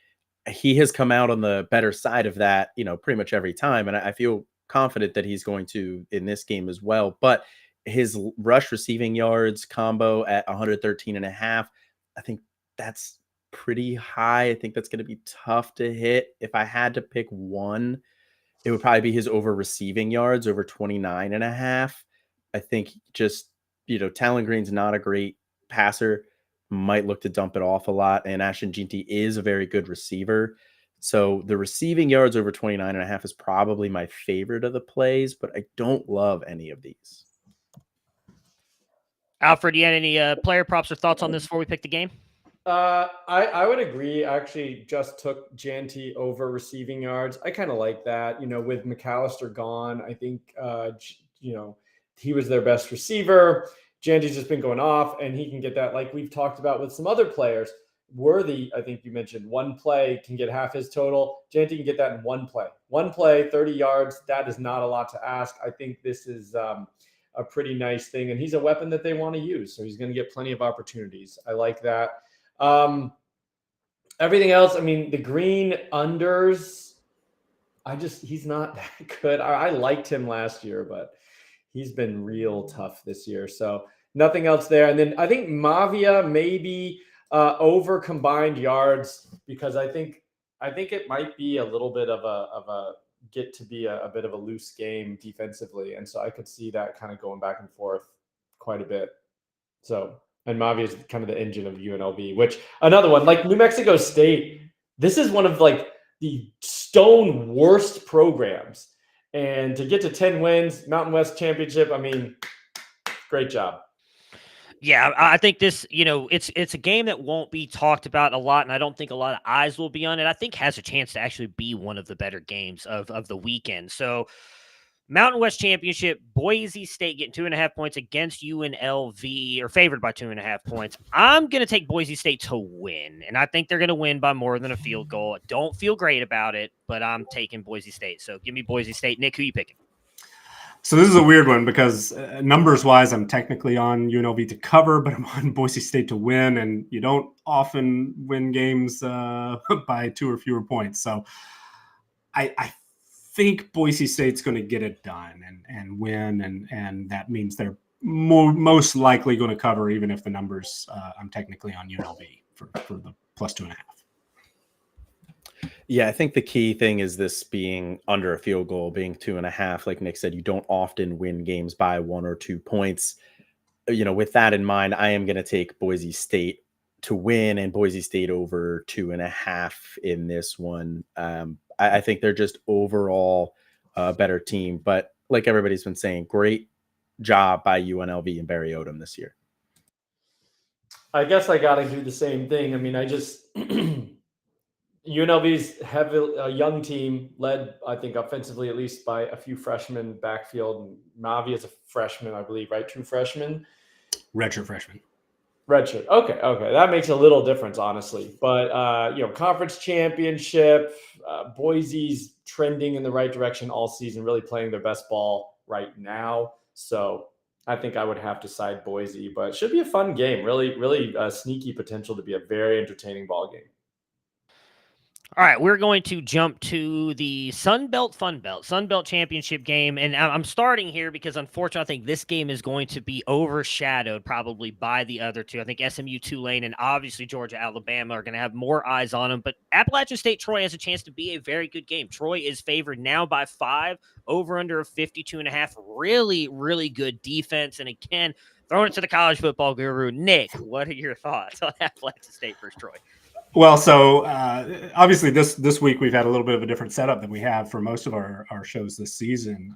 he has come out on the better side of that, pretty much every time. And I feel confident that he's going to in this game as well. But his rush receiving yards combo at 113.5, I think that's pretty high. I think that's going to be tough to hit. If I had to pick one, it would probably be his over receiving yards, over 29.5. I think just, Talon Green's not a great passer, might look to dump it off a lot. And Ashton Jeanty is a very good receiver. So the receiving yards over 29.5 is probably my favorite of the plays, but I don't love any of these. Alfred, do you have any player props or thoughts on this before we pick the game? I would agree. I actually just took Jeanty over receiving yards. I kind of like that. With McAllister gone, I think, he was their best receiver. Jeanty's just been going off, and he can get that, like we've talked about with some other players. Worthy, I think you mentioned, one play can get half his total. Jeanty can get that in one play. One play, 30 yards. That is not a lot to ask. I think this is a pretty nice thing, and he's a weapon that they want to use, so he's going to get plenty of opportunities. I like that. Everything else, I mean, the Green unders, he's not that good. I liked him last year, but he's been real tough this year. So nothing else there. And then I think Mavia maybe over combined yards, because I think it might be a little bit of a get to be a bit of a loose game defensively. And so I could see that kind of going back and forth quite a bit. So, and Mavia is kind of the engine of UNLV, which another one, like New Mexico State, this is one of like the stone worst programs. And to get to 10 wins, Mountain West Championship, I mean, great job. Yeah, I think this, it's a game that won't be talked about a lot, and I don't think a lot of eyes will be on it. I think has a chance to actually be one of the better games of the weekend. So Mountain West Championship, Boise State getting 2.5 points against UNLV, or favored by 2.5 points. I'm going to take Boise State to win, and I think they're going to win by more than a field goal. I don't feel great about it, but I'm taking Boise State. So give me Boise State. Nick, who you picking? So this is a weird one because numbers-wise, I'm technically on UNLV to cover, but I'm on Boise State to win, and you don't often win games by 2 or fewer points. So I think Boise State's going to get it done and win, and that means they're most likely going to cover, even if the numbers I'm technically on UNLV for the plus 2.5. Yeah, I think the key thing is this being under a field goal, being 2.5. Like Nick said, you don't often win games by 1 or 2 points. With that in mind, I am going to take Boise State to win and Boise State over 2.5 in this one. I think they're just overall a better team. But like everybody's been saying, great job by UNLV and Barry Odom this year. I guess I got to do the same thing. I mean, UNLV's a young team led, I think, offensively, at least by a few freshmen backfield. And Mavi is a freshman, I believe, right? True freshman? Redshirt freshman. Redshirt. Okay. That makes a little difference, honestly. But, conference championship, Boise's trending in the right direction all season, really playing their best ball right now. So I think I would have to side Boise, but it should be a fun game. Really, really sneaky potential to be a very entertaining ball game. All right, we're going to jump to the Sun Belt Championship game, and I'm starting here because, unfortunately, I think this game is going to be overshadowed probably by the other two. I think SMU-Tulane and obviously Georgia-Alabama are going to have more eyes on them, but Appalachian State-Troy has a chance to be a very good game. Troy is favored now by 5, over under a 52.5. Really, really good defense, and again, throwing it to the college football guru, Nick, what are your thoughts on Appalachian State versus Troy? Well, so obviously this week we've had a little bit of a different setup than we have for most of our shows this season.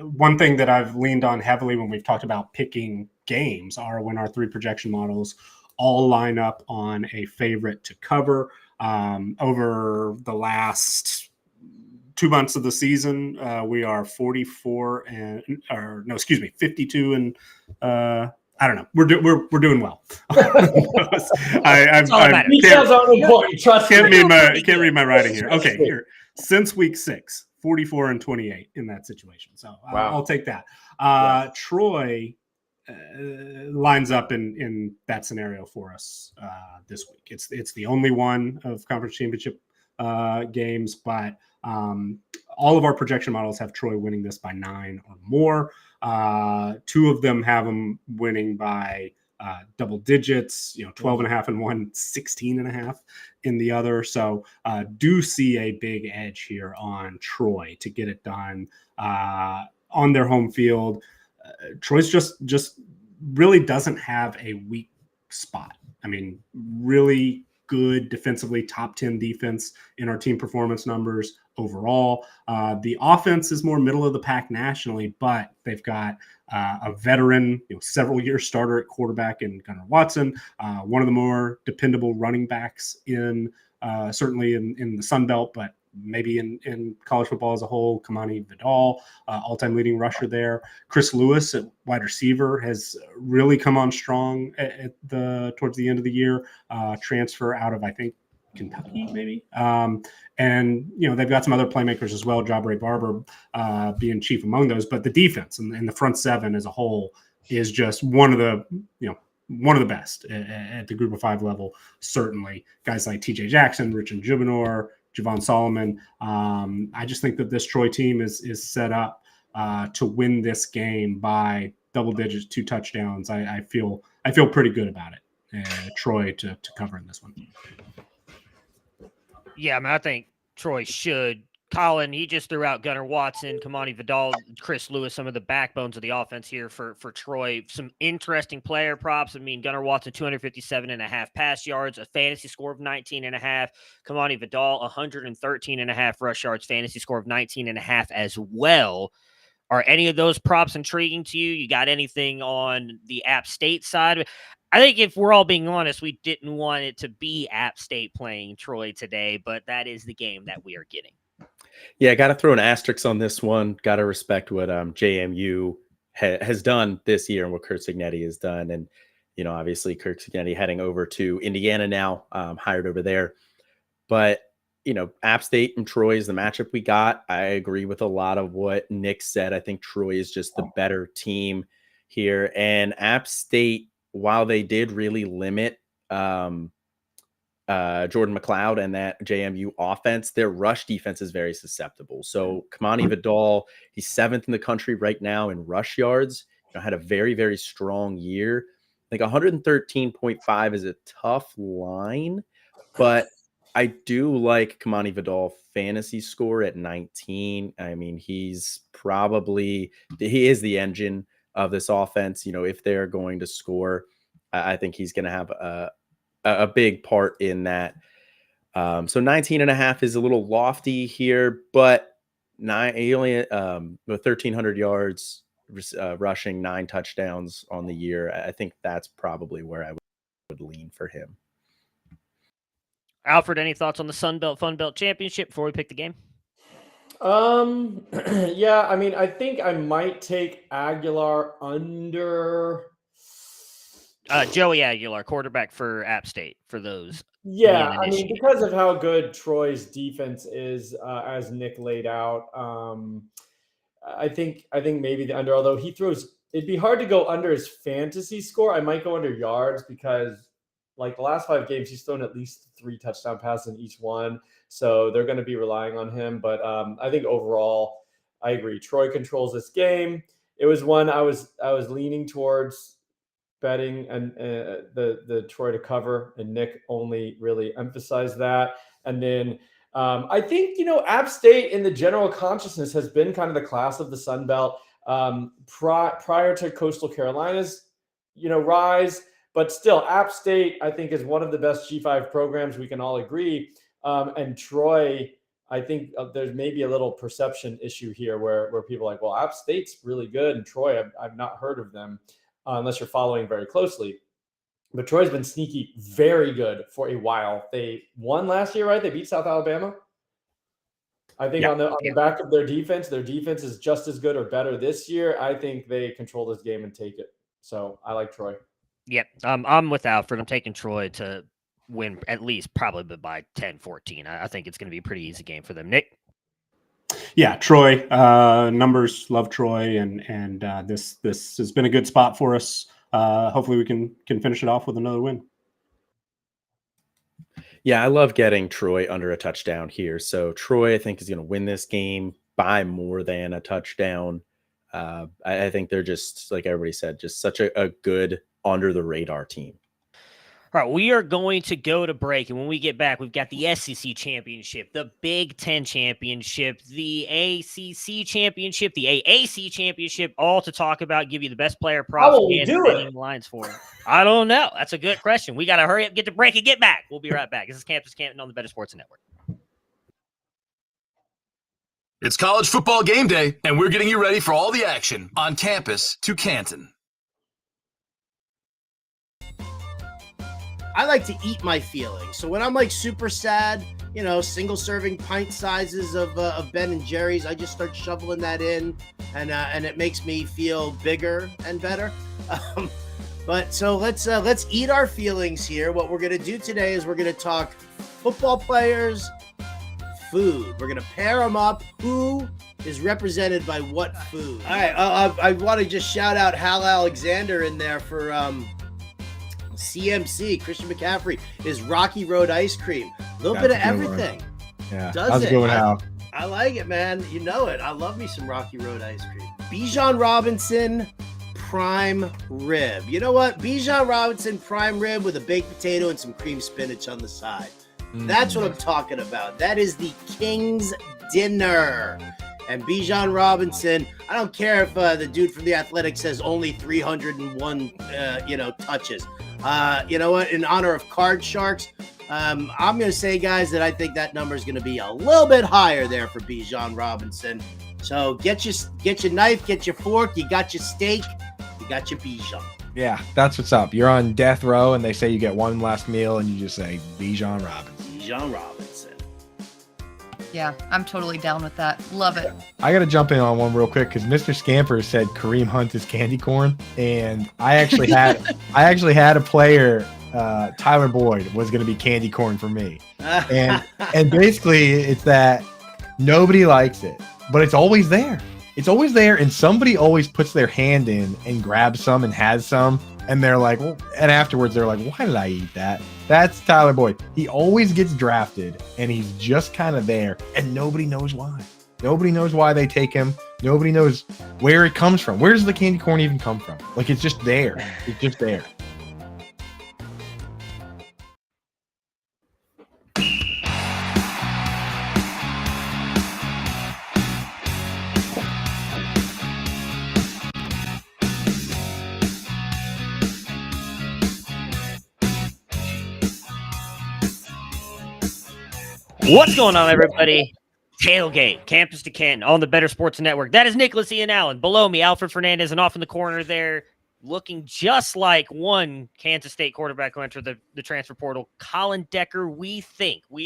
One thing that I've leaned on heavily when we've talked about picking games are when our 3 projection models all line up on a favorite to cover. Over the last 2 months of the season, we are 52 and I don't know. We're doing well. Details aren't important. Trust me. Can't read my writing here. Okay, here. Since week 6, 44 and 28 in that situation. So I'll take that. Troy lines up in that scenario for us this week. It's the only one of conference championship games, but all of our projection models have Troy winning this by 9 or more. 2 of them have them winning by double digits, 12.5 in one, 16.5 in the other. So do see a big edge here on Troy to get it done on their home field. Troy's just really doesn't have a weak spot. I mean, really good defensively, top 10 defense in our team performance numbers overall. The offense is more middle of the pack nationally, but they've got a veteran, several year starter at quarterback in Gunnar Watson, one of the more dependable running backs in certainly in the Sun Belt, but maybe in college football as a whole. Kamani Vidal, all-time leading rusher there. Chris Lewis at wide receiver has really come on strong towards the end of the year. Transfer out of, I think, Kentucky, maybe. And they've got some other playmakers as well. Jabari Barber being chief among those. But the defense and the front seven as a whole is just one of the best at the group of five level. Certainly, guys like T.J. Jackson, Richard Jubinor, Javon Solomon. I just think that this Troy team is set up to win this game by double digits, 2 touchdowns. I feel pretty good about it. Troy to cover in this one. Yeah, I think Troy should. Colin, he just threw out Gunnar Watson, Kamani Vidal, Chris Lewis, some of the backbones of the offense here for Troy. Some interesting player props. Gunnar Watson, 257.5 pass yards, a fantasy score of 19.5. Kamani Vidal, 113.5 rush yards, fantasy score of 19.5 as well. Are any of those props intriguing to you? You got anything on the App State side? I think if we're all being honest, we didn't want it to be App State playing Troy today, but that is the game that we are getting. Yeah, got to throw an asterisk on this one. Got to respect what JMU has done this year and what Kurt Cignetti has done. And, obviously Kurt Cignetti heading over to Indiana now, hired over there. But, App State and Troy is the matchup we got. I agree with a lot of what Nick said. I think Troy is just the better team here. And App State, while they did really limit Jordan McLeod and that JMU offense, their rush defense is very susceptible. So Kamani Vidal, he's 7th in the country right now in rush yards. Had a very, very strong year. Like 113.5 is a tough line, but I do like Kamani Vidal fantasy score at 19. He is the engine of this offense. If they're going to score, I think he's going to have a big part in that. So 19.5 is a little lofty here, but he only with 1,300 yards rushing, 9 touchdowns on the year. I think that's probably where I would lean for him. Alfred, any thoughts on the Sun Belt Fun Belt Championship before we pick the game? Yeah, I think I might take Aguilar under Joey Aguilar, quarterback for App State, for those. Yeah, because of how good Troy's defense is, as Nick laid out, I think maybe the under, although it'd be hard to go under his fantasy score. I might go under yards because like the last 5 games, he's thrown at least 3 touchdown passes in each one. So they're going to be relying on him. But I think overall, I agree. Troy controls this game. It was one I was leaning towards betting and the Troy to cover, and Nick only really emphasized that. And then I think, App State in the general consciousness has been kind of the class of the Sun Belt prior to Coastal Carolina's, rise. But still, App State, I think, is one of the best G5 programs. We can all agree. And Troy, I think there's maybe a little perception issue here where people are like, well, App State's really good, and Troy, I've not heard of them unless you're following very closely. But Troy's been sneaky, very good for a while. They won last year, right? They beat South Alabama. I think on the back of their defense is just as good or better this year. I think they control this game and take it. So I like Troy. Yep. I'm with Alfred. I'm taking Troy to win at least probably by 10-14. I think it's going to be a pretty easy game for them. Nick? Yeah, Troy. Numbers, love Troy, and this has been a good spot for us. Hopefully we can finish it off with another win. Yeah, I love getting Troy under a touchdown here. So Troy, I think, is going to win this game by more than a touchdown. I think they're just, like everybody said, just such a good under the radar team. All right, we are going to go to break, and when we get back, we've got the SEC Championship, the Big Ten Championship, the ACC Championship, the AAC Championship, all to talk about, give you the best player props and betting lines for it. I don't know. That's a good question. We got to hurry up, get to break, and get back. We'll be right back. This is Campus Canton on the Better Sports Network. It's college football game day, and we're getting you ready for all the action on campus to Canton. I like to eat my feelings. So when I'm like super sad, you know, single serving pint sizes of Ben and Jerry's, I just start shoveling that in, and it makes me feel bigger and better. But so let's eat our feelings here. What we're gonna do today is we're gonna talk football players, food. We're gonna pair them up. Who is represented by what food? All right, I want to just shout out Hal Alexander in there for CMC, Christian McCaffrey, is Rocky Road ice cream. A little bit of everything. Yeah, does it? Good one, I like it, man. You know it. I love me some Rocky Road ice cream. Bijan Robinson prime rib. You know what? Bijan Robinson prime rib with a baked potato and some cream spinach on the side. That's what I'm talking about. That is the King's dinner. And Bijan Robinson, I don't care if the dude from The Athletic says only 301, touches. You know what? In honor of Card Sharks, I'm going to say, guys, that I think that number is going to be a little bit higher there for Bijan Robinson. So get your knife, get your fork, you got your steak, you got your Bijan. Yeah, that's what's up. You're on death row, and they say you get one last meal, and you just say Bijan Robinson. Bijan Robinson. Yeah, I'm totally down with that. Love it. I got to jump in on one real quick because Mr. Scamper said Kareem Hunt is candy corn, and I actually had a player, Tyler Boyd, was going to be candy corn for me, and basically it's that nobody likes it, but it's always there. It's always there, and somebody always puts their hand in and grabs some and has some, and they're like, well, and afterwards they're like, why did I eat that? That's Tyler Boyd. He always gets drafted, and he's just kind of there, and nobody knows why. Nobody knows why they take him. Nobody knows where it comes from. Where does the candy corn even come from? Like, it's just there. It's just there. What's going on, everybody? Tailgate, Campus to Canton on the Better Sports Network. That is Nicholas Ian Allen. Below me, Alfred Fernandez, and off in the corner there, looking just like one Kansas State quarterback who entered the transfer portal, Colin Decker. We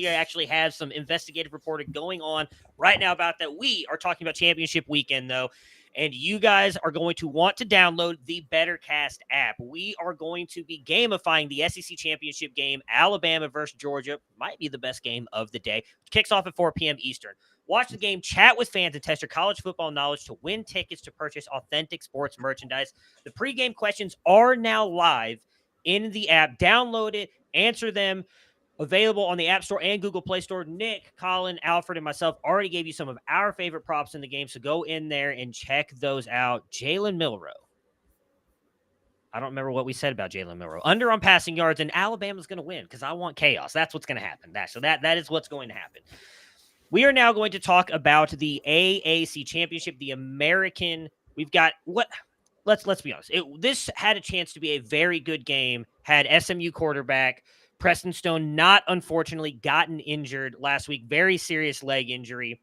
actually have some investigative reporting going on right now about that. We are talking about championship weekend, though, and you guys are going to want to download the BettorCast app. We are going to be gamifying the SEC championship game, Alabama versus Georgia. Might be the best game of the day. Kicks off at 4 p.m. Eastern. Watch the game, chat with fans, and test your college football knowledge to win tickets to purchase authentic sports merchandise. The pregame questions are now live in the app. Download it, answer them. Available on the App Store and Google Play Store. Nick, Colin, Alfred, and myself already gave you some of our favorite props in the game, so go in there and check those out. Jalen Milroe. I don't remember what we said about Jalen Milroe. Under on passing yards, and Alabama's going to win because I want chaos. That's what's going to happen. That is what's going to happen. We are now going to talk about the AAC Championship, the American. We've got what? Let's be honest. This had a chance to be a very good game. Had SMU quarterback Preston Stone not unfortunately gotten injured last week. Very serious leg injury.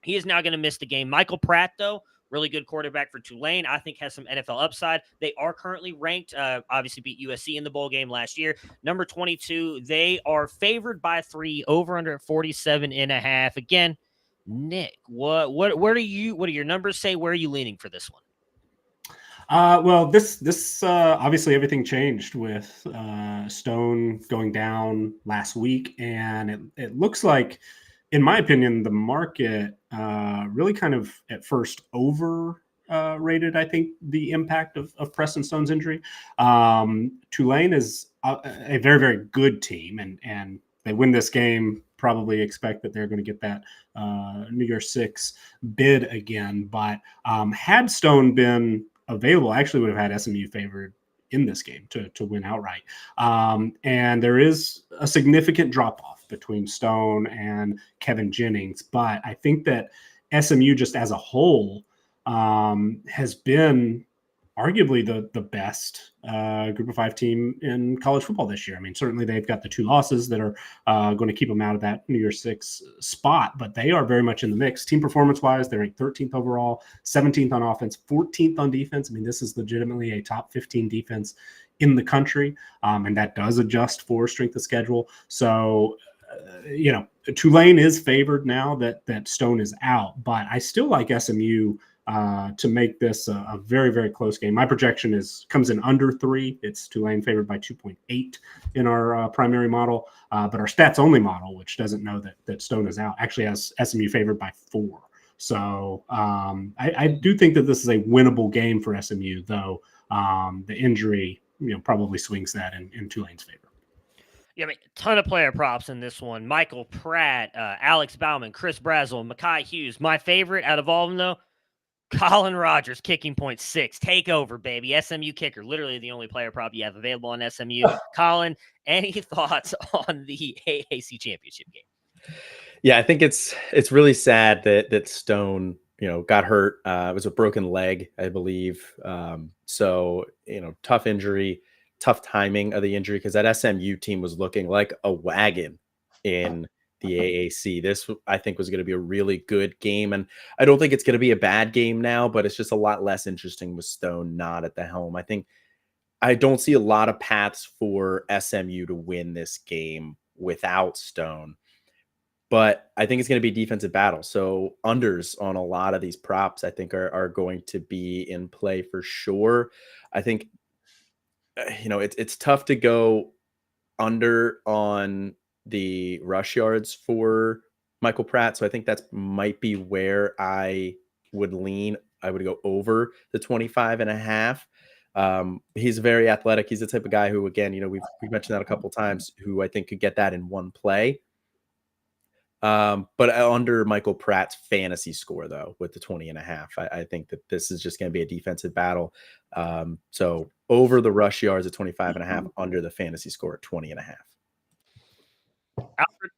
He is now going to miss the game. Michael Pratt, though, really good quarterback for Tulane. I think has some NFL upside. They are currently ranked, obviously beat USC in the bowl game last year. Number 22, they are favored by 3, over under 47.5. Again, Nick, what do your numbers say? Where are you leaning for this one? Well, this obviously everything changed with Stone going down last week, and it looks like, in my opinion, the market really kind of at first overrated, I think, the impact of Preston Stone's injury. Tulane is a very, very good team, and they win this game, probably expect that they're going to get that New Year's 6 bid again. But had Stone been available, I actually would have had SMU favored in this game to win outright. And there is a significant drop-off between Stone and Kevin Jennings. But I think that SMU just as a whole has been arguably the best group of 5 team in college football this year. I mean, certainly they've got the 2 losses that are going to keep them out of that New Year's 6 spot, but they are very much in the mix. Team performance-wise, they're ranked 13th overall, 17th on offense, 14th on defense. I mean, this is legitimately a top 15 defense in the country, and that does adjust for strength of schedule. So, Tulane is favored now that Stone is out, but I still like SMU to make this a very, very close game. My projection comes in under 3. It's Tulane favored by 2.8 in our primary model, but our stats only model, which doesn't know that Stone is out, actually has SMU favored by 4. So I do think that this is a winnable game for SMU, though the injury probably swings that in Tulane's favor. Yeah, I mean, ton of player props in this one. Michael Pratt, Alex Bauman, Chris Brazel, Mekhi Hughes. My favorite out of all of them, though, Colin Rogers, kicking point 6. Take over, baby. SMU kicker, literally the only player prop you have available on SMU. Colin, any thoughts on the AAC championship game? Yeah, I think it's really sad that Stone, got hurt. It was a broken leg, I believe. So, tough injury, tough timing of the injury, because that SMU team was looking like a wagon in the AAC. This, I think, was going to be a really good game, and I don't think it's going to be a bad game now, but it's just a lot less interesting with Stone not at the helm. I don't see a lot of paths for SMU to win this game without Stone, but I think it's going to be a defensive battle. So unders on a lot of these props, I think, are going to be in play for sure. I think, it's tough to go under on the rush yards for Michael Pratt. So I think that might be where I would lean. I would go over the 25.5. He's very athletic. He's the type of guy who, again, we've mentioned that a couple of times, who I think could get that in one play. But under Michael Pratt's fantasy score, though, with the 20.5, I think that this is just going to be a defensive battle. So over the rush yards at 25.5, under the fantasy score at 20.5. Alfred?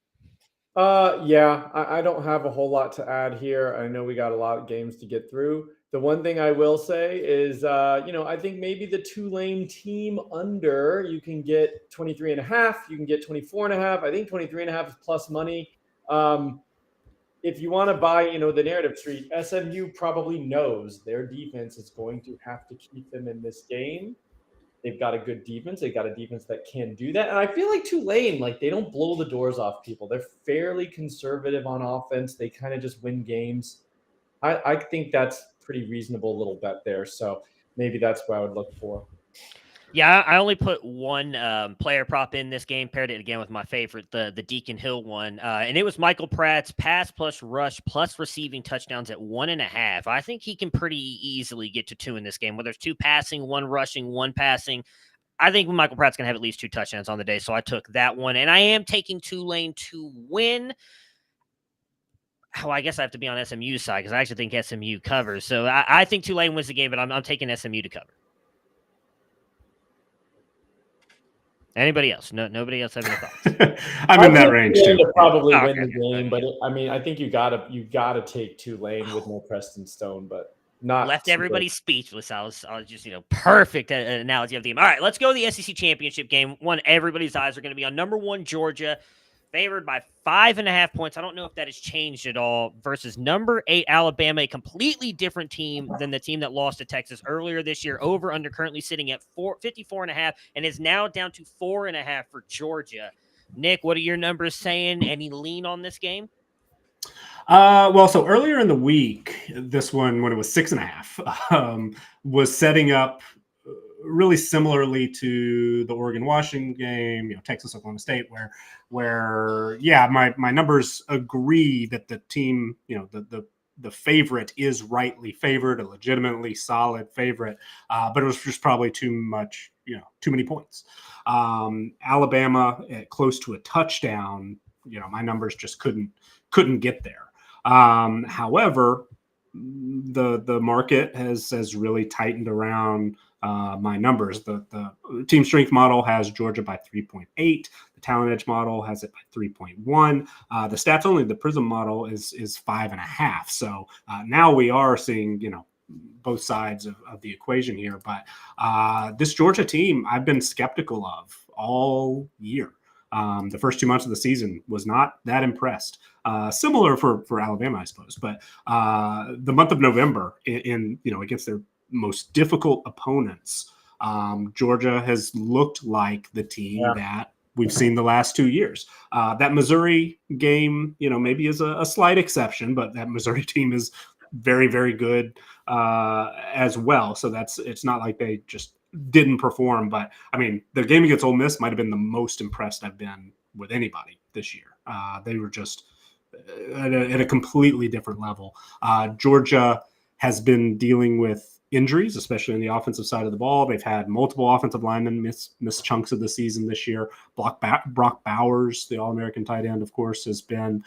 Yeah, I don't have a whole lot to add here. I know we got a lot of games to get through. The one thing I will say is, I think maybe the Tulane team under, you can get 23.5, you can get 24.5. I think 23.5 is plus money. If you want to buy, the narrative street, SMU probably knows their defense is going to have to keep them in this game. They've got a good defense. They've got a defense that can do that. And I feel like Tulane, they don't blow the doors off people. They're fairly conservative on offense. They kind of just win games. I think that's pretty reasonable little bet there. So maybe that's what I would look for. Yeah, I only put one player prop in this game, paired it again with my favorite, the Deacon Hill one. And it was Michael Pratt's pass plus rush plus receiving touchdowns at 1.5. I think he can pretty easily get to 2 in this game, whether it's 2 passing, 1 rushing, 1 passing. I think Michael Pratt's going to have at least 2 touchdowns on the day, so I took that one. And I am taking Tulane to win. Oh, I guess I have to be on SMU's side because I actually think SMU covers. So I think Tulane wins the game, but I'm taking SMU to cover. Anybody else? Nobody else have any thoughts? I'm in that range too. Probably win the game, but I think you gotta take Tulane with no Preston Stone, but not left everybody speechless. I was just perfect analogy of the game. All right, let's go to the SEC championship game. One everybody's eyes are going to be on number 1 Georgia, favored by 5.5 points. I don't know if that has changed at all, versus number 8 Alabama, a completely different team than the team that lost to Texas earlier this year. Over under currently sitting at 54.5 and is now down to 4.5 for Georgia. Nick, what are your numbers saying? Any lean on this game? So earlier in the week, this one, when it was 6.5, was setting up really similarly to the Oregon-Washington game, Texas-Oklahoma State, where my numbers agree that the team, the favorite is rightly favored, a legitimately solid favorite, but it was just probably too many points. Alabama at close to a touchdown, my numbers just couldn't get there. However, the market has really tightened around my numbers. The team strength model has Georgia by 3.8. The Talent Edge model has it by 3.1. The stats only, the Prism model is 5.5. So now we are seeing, both sides of the equation here. But this Georgia team, I've been skeptical of all year. The first 2 months of the season was not that impressed. Similar for Alabama, I suppose. But the month of November, in against their most difficult opponents, Georgia has looked like the team that we've seen the last 2 years. That Missouri game, maybe is a slight exception, but that Missouri team is very, very good as well. So it's not like they just didn't perform. But I mean, the game against Ole Miss might have been the most impressed I've been with anybody this year. They were just at a completely different level. Georgia has been dealing with injuries, especially on the offensive side of the ball. They've had multiple offensive linemen miss chunks of the season this year. Brock Bowers, the All-American tight end, of course, has been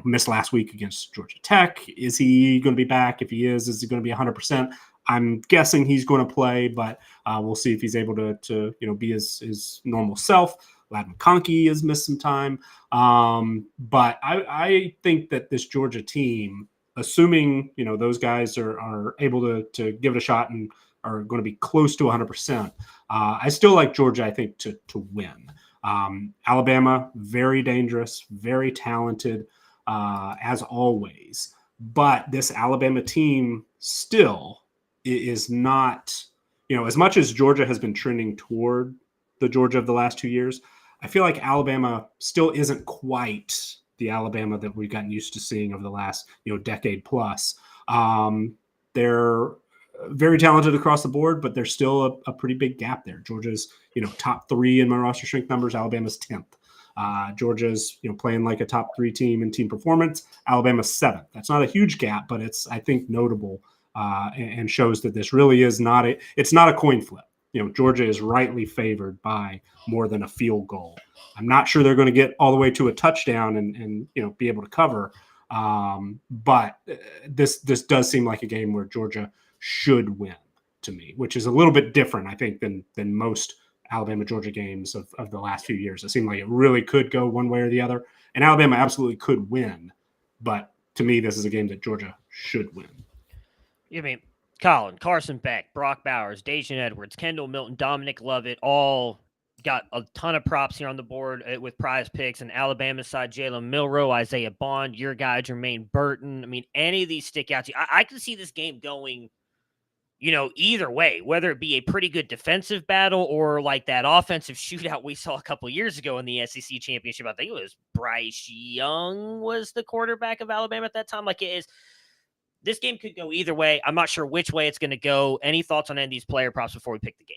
missed last week against Georgia Tech. Is he going to be back? If he is he going to be 100%? I'm guessing he's going to play, but we'll see if he's able to be his normal self. Lad McConkey has missed some time. But I think that this Georgia team, assuming those guys are able to give it a shot and are going to be close to 100%, I still like Georgia, I think, to win. Alabama, very dangerous, very talented, as always. But this Alabama team still is not, as much as Georgia has been trending toward the Georgia of the last 2 years, I feel like Alabama still isn't quite the Alabama that we've gotten used to seeing over the last, decade plus. They're very talented across the board, but there's still a pretty big gap there. Georgia's, top 3 in my roster strength numbers. Alabama's 10th. Georgia's, playing like a top 3 team in team performance. Alabama's 7th. That's not a huge gap, but it's, I think, notable and shows that this really is it's not a coin flip. Georgia is rightly favored by more than a field goal. I'm not sure they're going to get all the way to a touchdown and be able to cover. But this does seem like a game where Georgia should win to me, which is a little bit different, I think, than most Alabama-Georgia games of the last few years. It seemed like it really could go one way or the other. And Alabama absolutely could win. But to me, this is a game that Georgia should win. I mean, Colin, Carson Beck, Brock Bowers, Dajan Edwards, Kendall Milton, Dominic Lovett, all got a ton of props here on the board with prize picks. And Alabama side, Jalen Milroe, Isaiah Bond, your guy, Jermaine Burton. I mean, any of these stick out to you. I can see this game going, either way, whether it be a pretty good defensive battle or like that offensive shootout we saw a couple years ago in the SEC championship. I think it was Bryce Young was the quarterback of Alabama at that time. Like, it is. This game could go either way. I'm not sure which way it's going to go. Any thoughts on any of these player props before we pick the game?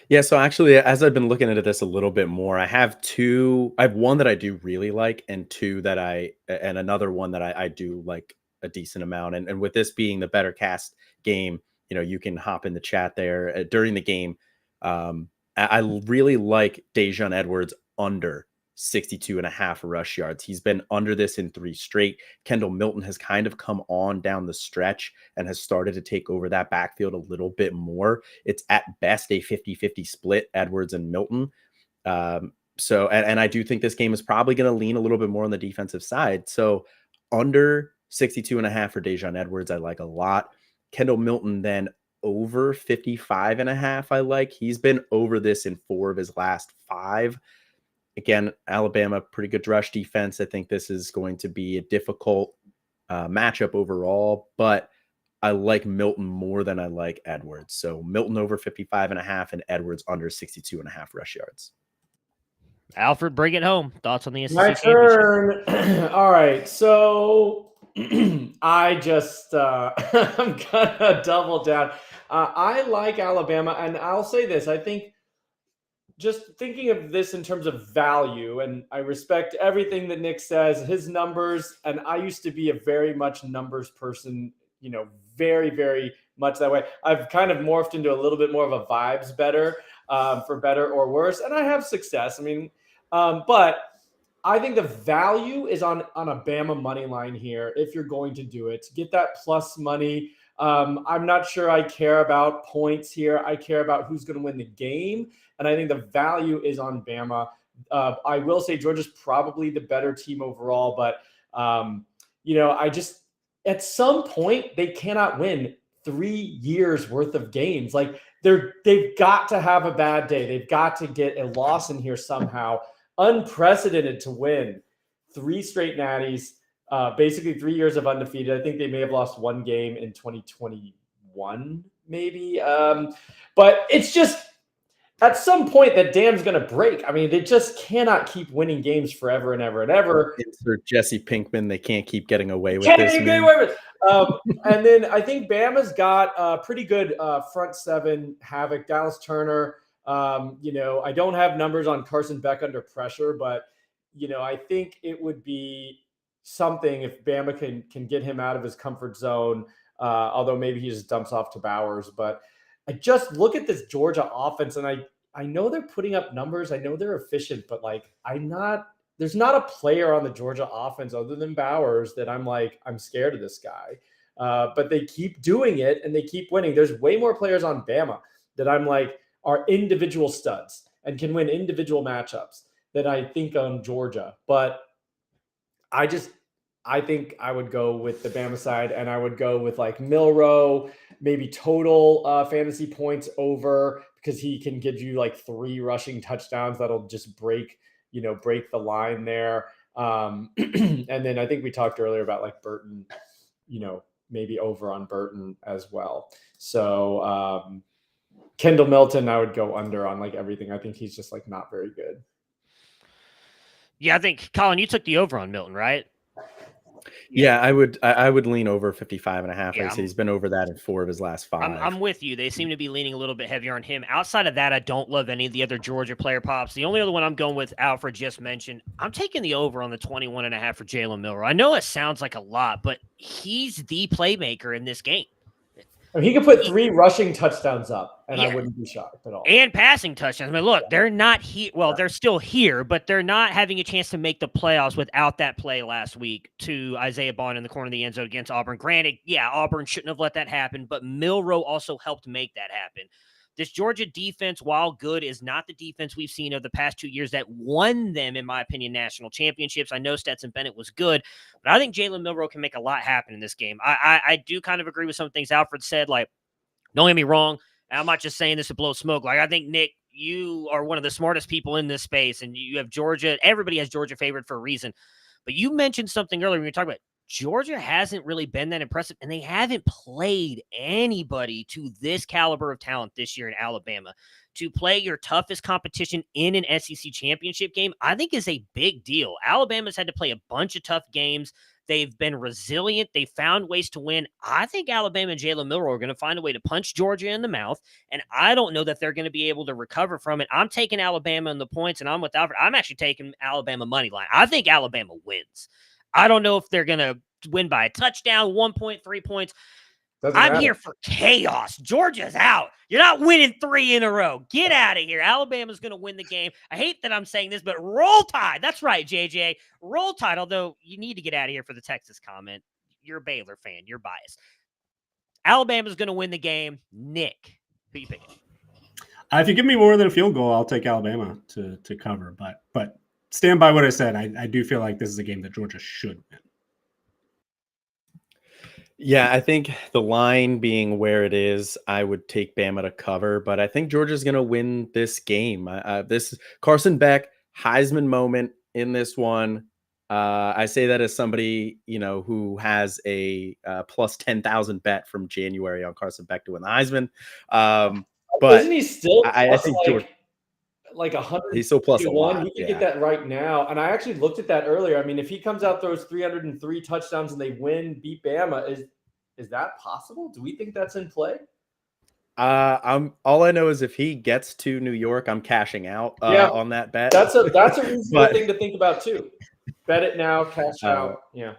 Yeah, so actually, as I've been looking into this a little bit more, I have one that I do really like, and and another one that I do like a decent amount. And with this being the BettorCast game, you can hop in the chat there during the game. I really like Dajan Edwards under 62.5 rush yards. He's been under this in 3 straight. Kendall Milton has kind of come on down the stretch and has started to take over that backfield a little bit more. It's at best a 50-50 split, Edwards and Milton. So I do think this game is probably going to lean a little bit more on the defensive side. So under 62.5 for Dajan Edwards, I like a lot. Kendall Milton then over 55.5. I like. He's been over this in 4 of his last 5. Again, Alabama, pretty good rush defense. I think this is going to be a difficult matchup overall, but I like Milton more than I like Edwards. So Milton over 55.5 and Edwards under 62.5 rush yards. Alfred, bring it home. Thoughts on the SEC My turn. All right. So I just, I'm going to double down. I like Alabama, and I'll say this. I think, just thinking of this in terms of value, and I respect everything that Nick says, his numbers, and I used to be a very much numbers person, very, very much that way. I've kind of morphed into a little bit more of a vibes better, for better or worse, and I have success. I mean, but I think the value is on a Bama money line here. If you're going to do it, get that plus money. I'm not sure I care about points here. I care about who's going to win the game. And I think the value is on Bama. I will say Georgia's probably the better team overall, but at some point they cannot win 3 years worth of games. Like they've got to have a bad day. They've got to get a loss in here somehow. Unprecedented to win 3 straight natties, basically 3 years of undefeated. I think they may have lost 1 game in 2021, maybe. But it's just at some point that dam's going to break. I mean, they just cannot keep winning games forever and ever and ever. Insert Jesse Pinkman. They can't keep getting away with this. And then I think Bama's got a pretty good front seven havoc. Dallas Turner. I don't have numbers on Carson Beck under pressure, but I think it would be something if Bama can get him out of his comfort zone. Although maybe he just dumps off to Bowers, but I just look at this Georgia offense and I know they're putting up numbers. I know they're efficient, but there's not a player on the Georgia offense other than Bowers that I'm scared of this guy. But they keep doing it and they keep winning. There's way more players on Bama that are individual studs and can win individual matchups that I think on Georgia. But I think I would go with the Bama side, and I would go with Milroe, maybe total fantasy points over, because he can give you 3 rushing touchdowns that'll just break the line there. And then I think we talked earlier about Burton, maybe over on Burton as well. So Kendall Milton, I would go under on everything. I think he's just not very good. Yeah, I think Colin, you took the over on Milton, right? Yeah, I would lean over 55.5. Yeah, he's been over that in 4 of his last 5. I'm with you. They seem to be leaning a little bit heavier on him. Outside of that, I don't love any of the other Georgia player pops. The only other one I'm going with, Alfred just mentioned, I'm taking the over on the 21.5 for Jalen Milroe. I know it sounds like a lot, but he's the playmaker in this game. He could put 3 rushing touchdowns up, and I wouldn't be shocked at all. And passing touchdowns. I mean, look, they're not here. Well, they're still here, but they're not having a chance to make the playoffs without that play last week to Isaiah Bond in the corner of the end zone against Auburn. Granted, Auburn shouldn't have let that happen, but Milroe also helped make that happen. This Georgia defense, while good, is not the defense we've seen over the past 2 years that won them, in my opinion, national championships. I know Stetson Bennett was good, but I think Jalen Milroe can make a lot happen in this game. I do kind of agree with some things Alfred said. Don't get me wrong, I'm not just saying this to blow smoke. I think, Nick, you are one of the smartest people in this space, and you have Georgia. Everybody has Georgia favored for a reason. But you mentioned something earlier when you were talking about Georgia hasn't really been that impressive, and they haven't played anybody to this caliber of talent this year in Alabama. To play your toughest competition in an SEC championship game, I think is a big deal. Alabama's had to play a bunch of tough games. They've been resilient. They found ways to win. I think Alabama and Jalen Milroe are going to find a way to punch Georgia in the mouth, and I don't know that they're going to be able to recover from it. I'm taking Alabama in the points, and I'm with Alfred. I'm actually taking Alabama money line. I think Alabama wins. I don't know if they're going to win by a touchdown, 1.3 points. I'm here for chaos. Georgia's out. You're not winning 3 in a row. Get out of here. Alabama's going to win the game. I hate that I'm saying this, but roll Tide. That's right, JJ. Roll Tide, although you need to get out of here for the Texas comment. You're a Baylor fan. You're biased. Alabama's going to win the game. Nick, who you picking? If you give me more than a field goal, I'll take Alabama to cover. But stand by what I said. I do feel like this is a game that Georgia should win. Yeah, I think the line being where it is, I would take Bama to cover, but I think Georgia's going to win this game. This Carson Beck Heisman moment in this one. I say that as somebody, who has a plus 10,000 bet from January on Carson Beck to win the Heisman. But isn't he still? I think Georgia, 100. He's still plus a lot. He can get that right now. And I actually looked at that earlier. I mean, if he comes out, throws 303 touchdowns and they beat Bama, is that possible? Do we think that's in play? All I know is if he gets to New York, I'm cashing out on that bet. That's a reasonable thing to think about too. Bet it now, cash out. Yeah.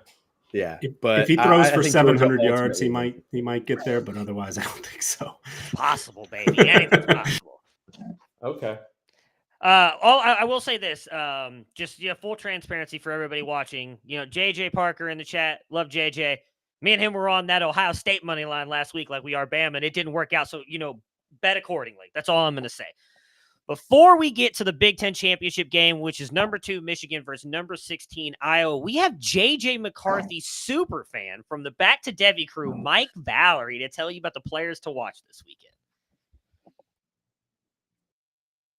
Yeah. But if he throws for 700 yards, he might get there, but otherwise I don't think so. Possible, baby. Anything's possible. Okay. I will say this, just full transparency for everybody watching. JJ Parker in the chat, love JJ. Me and him were on that Ohio State money line last week, like we are Bama, and it didn't work out. So bet accordingly. That's all I'm going to say. Before we get to the Big Ten championship game, which is number 2 Michigan versus number 16 Iowa, we have JJ McCarthy, super fan from the Back to Devy crew, Mike Valerie, to tell you about the players to watch this weekend.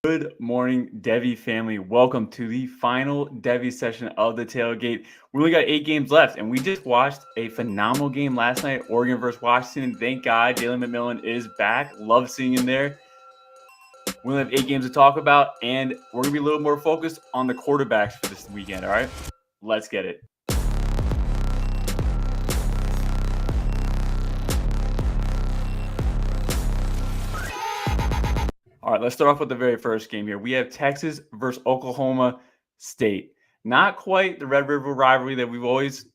Good morning, Devy family. Welcome to the final Devy session of the Tailgate. We only got 8 games left, and we just watched a phenomenal game last night, Oregon versus Washington. Thank God Jalen McMillan is back. Love seeing him there. We only have 8 games to talk about, and we're going to be a little more focused on the quarterbacks for this weekend, all right? Let's get it. All right, let's start off with the very first game here. We have Texas versus Oklahoma State. Not quite the Red River rivalry that we've always,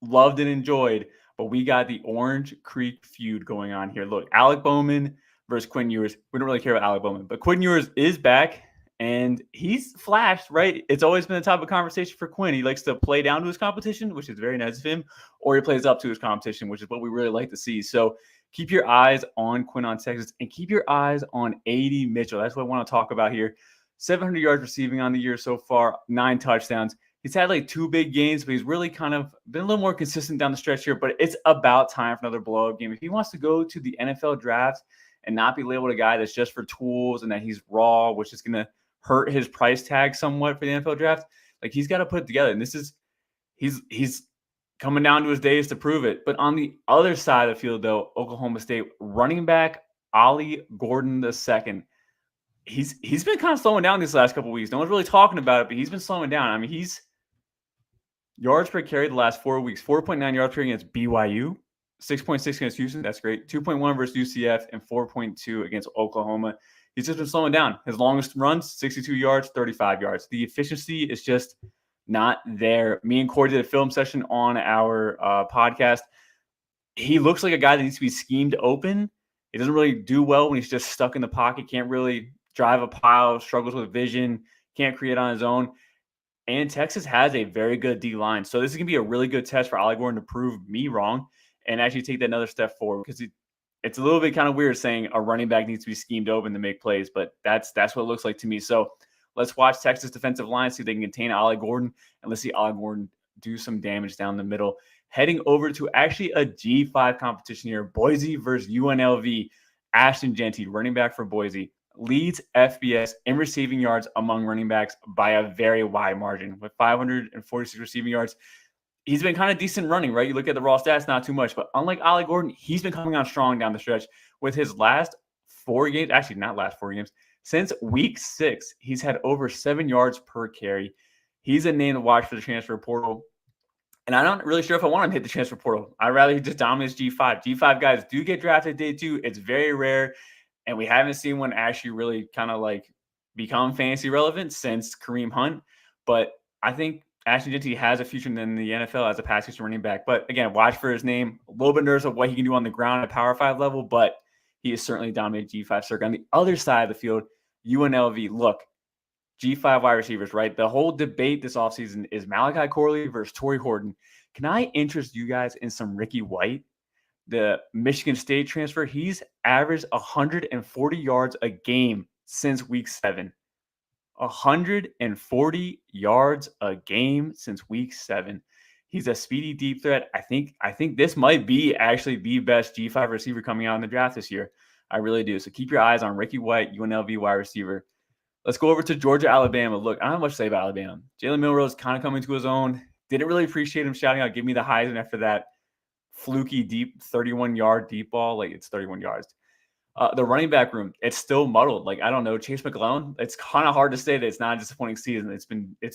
loved and enjoyed, but we got the Orange Creek feud going on here. Look, Alec Bowman versus Quinn Ewers. We don't really care about Alec Bowman, but Quinn Ewers is back, and he's flashed, right? It's always been a topic of conversation for Quinn. He likes to play down to his competition, which is very nice of him, or he plays up to his competition, which is what we really like to see. So keep your eyes on Quinn on Texas, and keep your eyes on A.D. Mitchell. That's what I want to talk about here. 700 yards receiving on the year so far, 9 touchdowns. He's had like 2 big games, but he's really kind of been a little more consistent down the stretch here. But it's about time for another blow-up game. If he wants to go to the NFL draft and not be labeled a guy that's just for tools and that he's raw, which is going to hurt his price tag somewhat for the NFL draft, like he's got to put it together. And this is he's coming down to his days to prove it. But on the other side of the field, though, Oklahoma State running back Ollie Gordon II, he's been kind of slowing down these last couple of weeks. No one's really talking about it, but he's been slowing down. I mean, he's yards per carry the last 4 weeks, 4.9 yards per carry against BYU, 6.6 against Houston. That's great. 2.1 versus UCF and 4.2 against Oklahoma. He's just been slowing down. His longest runs, 62 yards, 35 yards. The efficiency is just not there. Me and Corey did a film session on our podcast. He looks like a guy that needs to be schemed open. He doesn't really do well when he's just stuck in the pocket. Can't really drive a pile, struggles with vision, can't create on his own. And Texas has a very good D-line. So this is going to be a really good test for Ollie Gordon to prove me wrong and actually take that another step forward, because it's a little bit kind of weird saying a running back needs to be schemed open to make plays, but that's what it looks like to me. So let's watch Texas defensive line, see if they can contain Ollie Gordon, and let's see Ollie Gordon do some damage down the middle. Heading over to actually a G5 competition here, Boise versus UNLV. Ashton Jeanty, running back for Boise, leads FBS in receiving yards among running backs by a very wide margin with 546 receiving yards. He's been kind of decent running, right? You look at the raw stats, not too much. But unlike Ollie Gordon, he's been coming on strong down the stretch with his last 4 games. Actually, not last 4 games. Since week 6, he's had over 7 yards per carry. He's a name to watch for the transfer portal. And I'm not really sure if I want him to hit the transfer portal. I'd rather he just dominates G5. G5 guys do get drafted day 2. It's very rare. And we haven't seen one actually really kind of like become fantasy relevant since Kareem Hunt. But I think Ashton Jeanty has a future in the NFL as a pass catching running back. But again, watch for his name. A little bit nervous of what he can do on the ground at Power 5 level, but he is certainly dominated G5 circuit. On the other side of the field, UNLV, look, G5 wide receivers, right? The whole debate this offseason is Malachi Corley versus Torrey Horton. Can I interest you guys in some Ricky White, the Michigan State transfer? He's averaged 140 yards a game since week 7. 140 yards a game since week 7. He's a speedy deep threat. I think this might be actually the best G5 receiver coming out in the draft this year. I really do. So keep your eyes on Ricky White, UNLV wide receiver. Let's go over to Georgia, Alabama. Look, I don't have much to say about Alabama. Jalen Milroe kind of coming to his own. Didn't really appreciate him shouting out, "Give me the Heisman," after that fluky deep 31-yard deep ball. Like, it's 31 yards. The running back room, it's still muddled. Like, I don't know, Chase McClellan. It's kind of hard to say that it's not a disappointing season. It's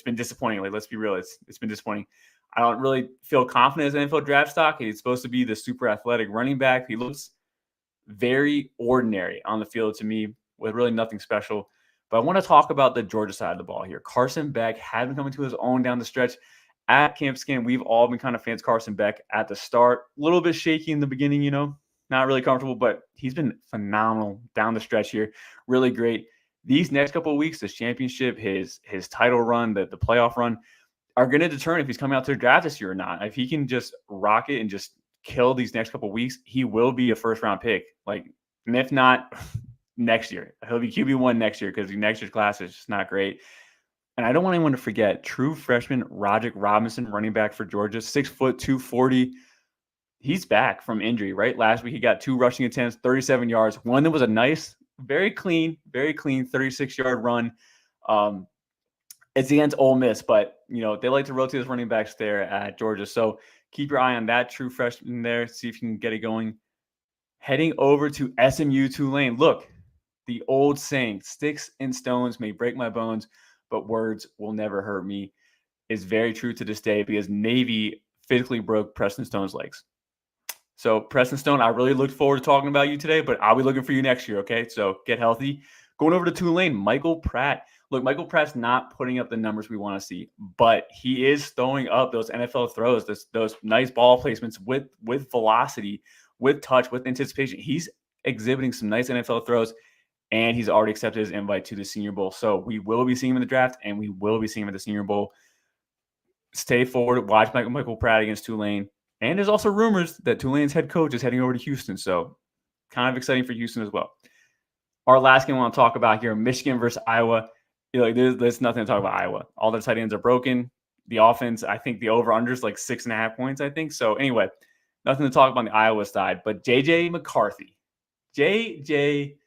been disappointing. Like, let's be real. It's been disappointing. I don't really feel confident as an NFL draft stock. He's supposed to be the super athletic running back. He looks very ordinary on the field to me with really nothing special. But I want to talk about the Georgia side of the ball here. Carson Beck has been coming to his own down the stretch. At Camp Skin, we've all been kind of fans of Carson Beck at the start. A little bit shaky in the beginning, not really comfortable, but he's been phenomenal down the stretch here. Really great. these next couple of weeks, this championship, his title run, the playoff run, are going to determine if he's coming out to the draft this year or not. If he can just rock it and just kill these next couple of weeks, he will be a first-round pick. Like, and if not, next year. He'll be QB1 next year because next year's class is just not great. And I don't want anyone to forget, true freshman Roderick Robinson, running back for Georgia, 6 foot, 240. He's back from injury, right? Last week he got 2 rushing attempts, 37 yards. One that was a nice, very clean 36-yard run. It's against Ole Miss, but they like to rotate his running backs there at Georgia. So keep your eye on that true freshman there. See if you can get it going. Heading over to SMU-Tulane. Look, the old saying, sticks and stones may break my bones, but words will never hurt me, is very true to this day because Navy physically broke Preston Stone's legs. So Preston Stone, I really looked forward to talking about you today, but I'll be looking for you next year, okay? So get healthy. Going over to Tulane, Michael Pratt. Look, Michael Pratt's not putting up the numbers we want to see, but he is throwing up those NFL throws, those nice ball placements with velocity, with touch, with anticipation. He's exhibiting some nice NFL throws, and he's already accepted his invite to the Senior Bowl. So we will be seeing him in the draft, and we will be seeing him at the Senior Bowl. Stay forward. Watch Michael Pratt against Tulane. And there's also rumors that Tulane's head coach is heading over to Houston. So kind of exciting for Houston as well. Our last game I want to talk about here, Michigan versus Iowa. There's nothing to talk about Iowa. All their tight ends are broken. The offense, I think the over-under is like 6.5 points, I think. So anyway, nothing to talk about on the Iowa side. But J.J. McCarthy. J.J.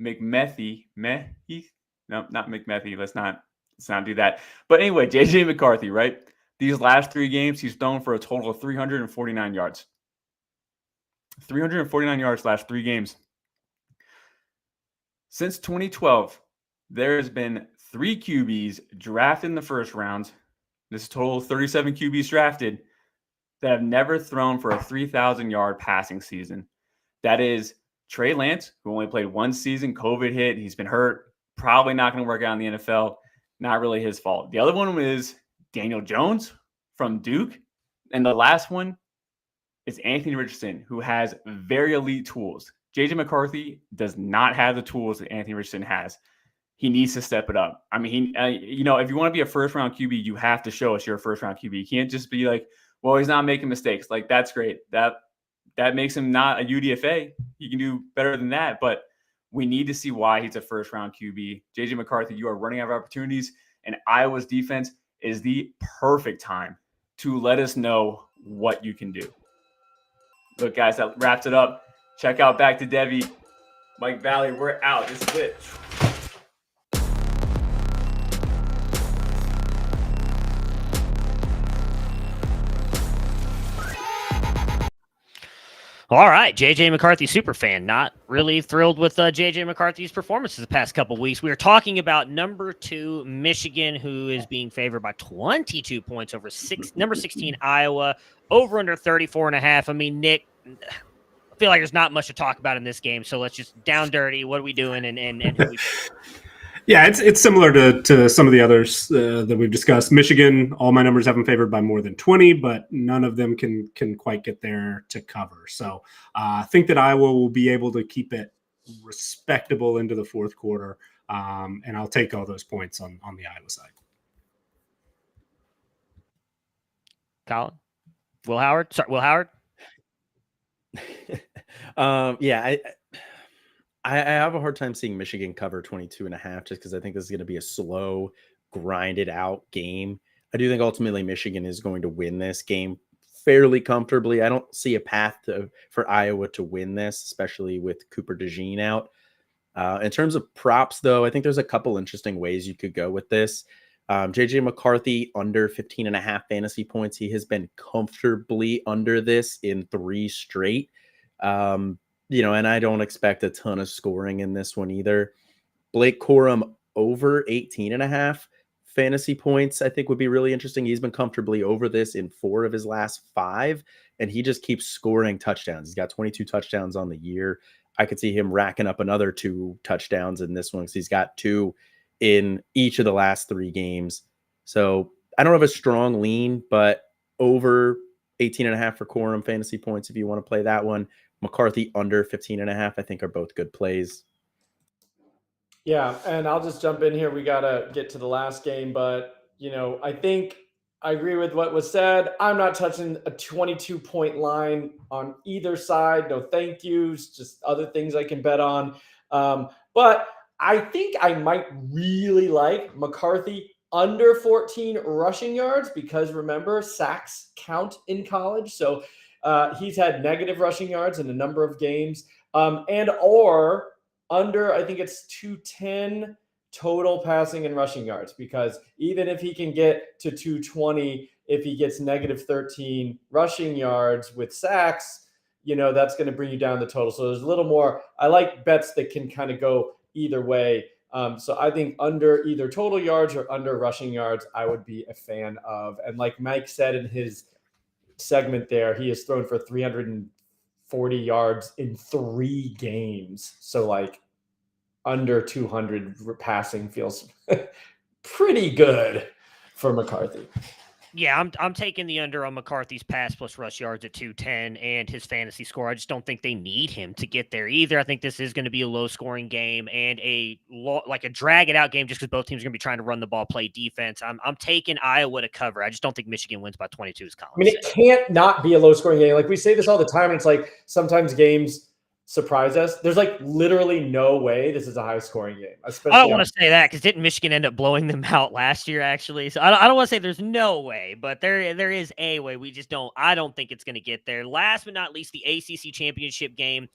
McMethy. No, not McMethy. Let's not do that. But anyway, J.J. McCarthy, right? These last 3 games, he's thrown for a total of 349 yards. 349 yards last 3 games. Since 2012, there has been 3 QBs drafted in the first round. This is a total of 37 QBs drafted that have never thrown for a 3,000-yard passing season. That is Trey Lance, who only played 1 season. COVID hit. He's been hurt. Probably not going to work out in the NFL. Not really his fault. The other one is Daniel Jones from Duke. And the last one is Anthony Richardson, who has very elite tools. J.J. McCarthy does not have the tools that Anthony Richardson has. He needs to step it up. I mean, if you want to be a first-round QB, you have to show us you're a first-round QB. You can't just be like, well, he's not making mistakes. Like, that's great. That makes him not a UDFA. He can do better than that, but we need to see why he's a first-round QB. J.J. McCarthy, you are running out of opportunities, and Iowa's defense is the perfect time to let us know what you can do. Look, guys, that wraps it up. Check out Back to Devy. Mike Valley, we're out. This is it. All right, J.J. McCarthy superfan. Not really thrilled with J.J. McCarthy's performances the past couple weeks. We are talking about number 2 Michigan, who is being favored by 22 points over number 16 Iowa, over under 34.5. I mean, Nick, I feel like there's not much to talk about in this game, so let's just down dirty. What are we doing? And who we Yeah, it's similar to some of the others that we've discussed. Michigan, all my numbers have them favored by more than 20, but none of them can quite get there to cover. So I think that Iowa will be able to keep it respectable into the fourth quarter, and I'll take all those points on the Iowa side. Colin? Will Howard? Sorry, Will Howard? Yeah, I have a hard time seeing Michigan cover 22.5 just because I think this is going to be a slow, grinded out game. I do think ultimately Michigan is going to win this game fairly comfortably. I don't see a path for Iowa to win this, especially with Cooper DeJean out. In terms of props, though, I think there's a couple interesting ways you could go with this. J.J. McCarthy under 15.5 fantasy points. He has been comfortably under this in 3 straight. And I don't expect a ton of scoring in this one either. Blake Corum over 18.5 fantasy points, I think would be really interesting. He's been comfortably over this in 4 of his last 5, and he just keeps scoring touchdowns. He's got 22 touchdowns on the year. I could see him racking up another 2 touchdowns in this one because he's got 2 in each of the last 3 games. So I don't have a strong lean, but over 18.5 for Corum fantasy points if you want to play that one. McCarthy under 15.5, I think are both good plays. Yeah, and I'll just jump in here. We got to get to the last game, but, I think I agree with what was said. I'm not touching a 22-point line on either side. No thank yous, just other things I can bet on. But I think I might really like McCarthy under 14 rushing yards because, remember, sacks count in college. So he's had negative rushing yards in a number of games. Or under, I think it's 210 total passing and rushing yards, because even if he can get to 220, if he gets negative 13 rushing yards with sacks, that's going to bring you down the total. So there's a little more. I like bets that can kind of go either way. So I think under either total yards or under rushing yards, I would be a fan of. And like Mike said in his segment there, he has thrown for 340 yards in 3 games. So like under 200 passing feels pretty good for McCarthy. Yeah, I'm taking the under on McCarthy's pass plus rush yards at 210 and his fantasy score. I just don't think they need him to get there either. I think this is going to be a low-scoring game and a drag-it-out game just because both teams are going to be trying to run the ball, play defense. I'm taking Iowa to cover. I just don't think Michigan wins by 22, as Colin said. It can't not be a low-scoring game. Like we say this all the time, and it's like sometimes games surprise us. There's like literally no way this is a high-scoring game. I don't want to say that because didn't Michigan end up blowing them out last year, actually? So I don't want to say there's no way, but there is a way. We just don't. I don't think it's going to get there. Last but not least, the ACC championship game.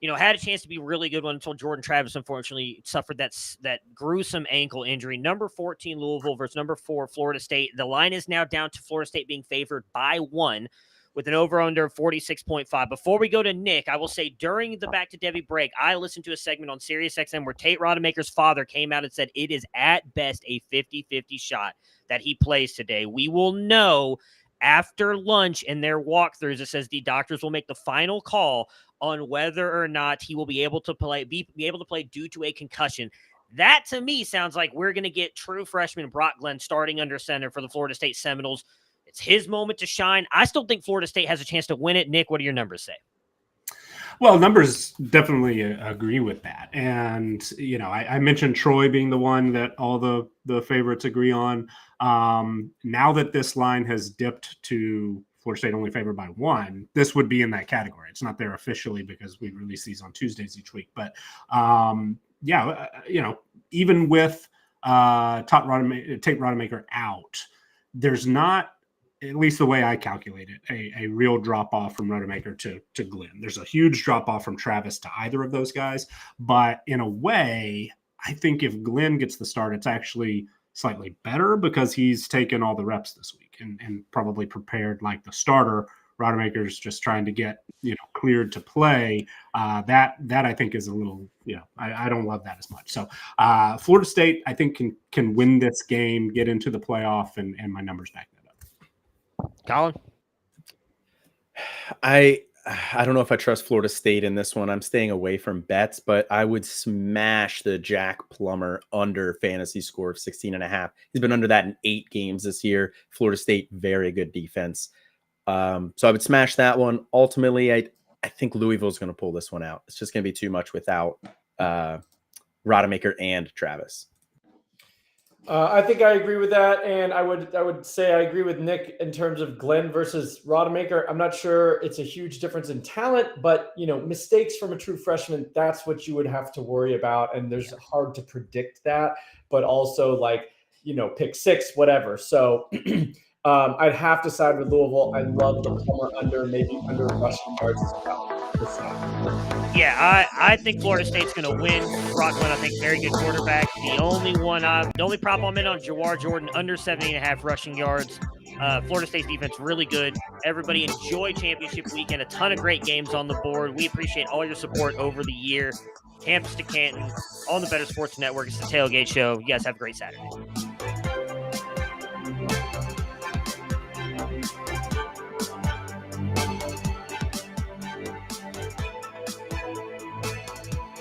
Had a chance to be a really good one until Jordan Travis unfortunately suffered that gruesome ankle injury. Number 14 Louisville versus number 4 Florida State. The line is now down to Florida State being favored by 1. With an over-under of 46.5. Before we go to Nick, I will say during the Back to Devy break, I listened to a segment on SiriusXM where Tate Rodemaker's father came out and said it is at best a 50-50 shot that he plays today. We will know after lunch in their walkthroughs. It says the doctors will make the final call on whether or not he will be able to play due to a concussion. That, to me, sounds like we're going to get true freshman Brock Glenn starting under center for the Florida State Seminoles. It's his moment to shine. I still think Florida State has a chance to win it. Nick, what do your numbers say? Well, numbers definitely agree with that. And, I mentioned Troy being the one that all the favorites agree on. Now that this line has dipped to Florida State only favored by 1, this would be in that category. It's not there officially because we release these on Tuesdays each week. But, even with Tate Rodemaker out, there's not, at least the way I calculate it, a real drop-off from Rodemaker to Glenn. There's a huge drop-off from Travis to either of those guys. But in a way, I think if Glenn gets the start, it's actually slightly better because he's taken all the reps this week and probably prepared like the starter. Rodemaker's just trying to get, cleared to play. That I think is a little, I don't love that as much. So Florida State, I think, can win this game, get into the playoff, and my numbers back that up. Colin? I don't know if I trust Florida State in this one. I'm staying away from bets, but I would smash the Jack Plummer under fantasy score of 16.5. He's been under that in 8 games this year. Florida State, very good defense. So I would smash that one. Ultimately, I think Louisville's going to pull this one out. It's just going to be too much without Rodemaker and Travis. I think I agree with that, and I would say I agree with Nick in terms of Glenn versus Rodemaker. I'm not sure it's a huge difference in talent, but mistakes from a true freshman, that's what you would have to worry about, and there's hard to predict that, but also pick 6, whatever. So I'd have to side with Louisville. I love the Plummer under, maybe under rushing yards as well. Yeah, I think Florida State's going to win. Brock Glenn, I think, very good quarterback. The only problem I'm in on Jawar Jordan, under 70.5 rushing yards. Florida State's defense, really good. Everybody enjoy championship weekend. A ton of great games on the board. We appreciate all your support over the year. Campus to Canton on the Better Sports Network. It's the Tailgate Show. You guys have a great Saturday.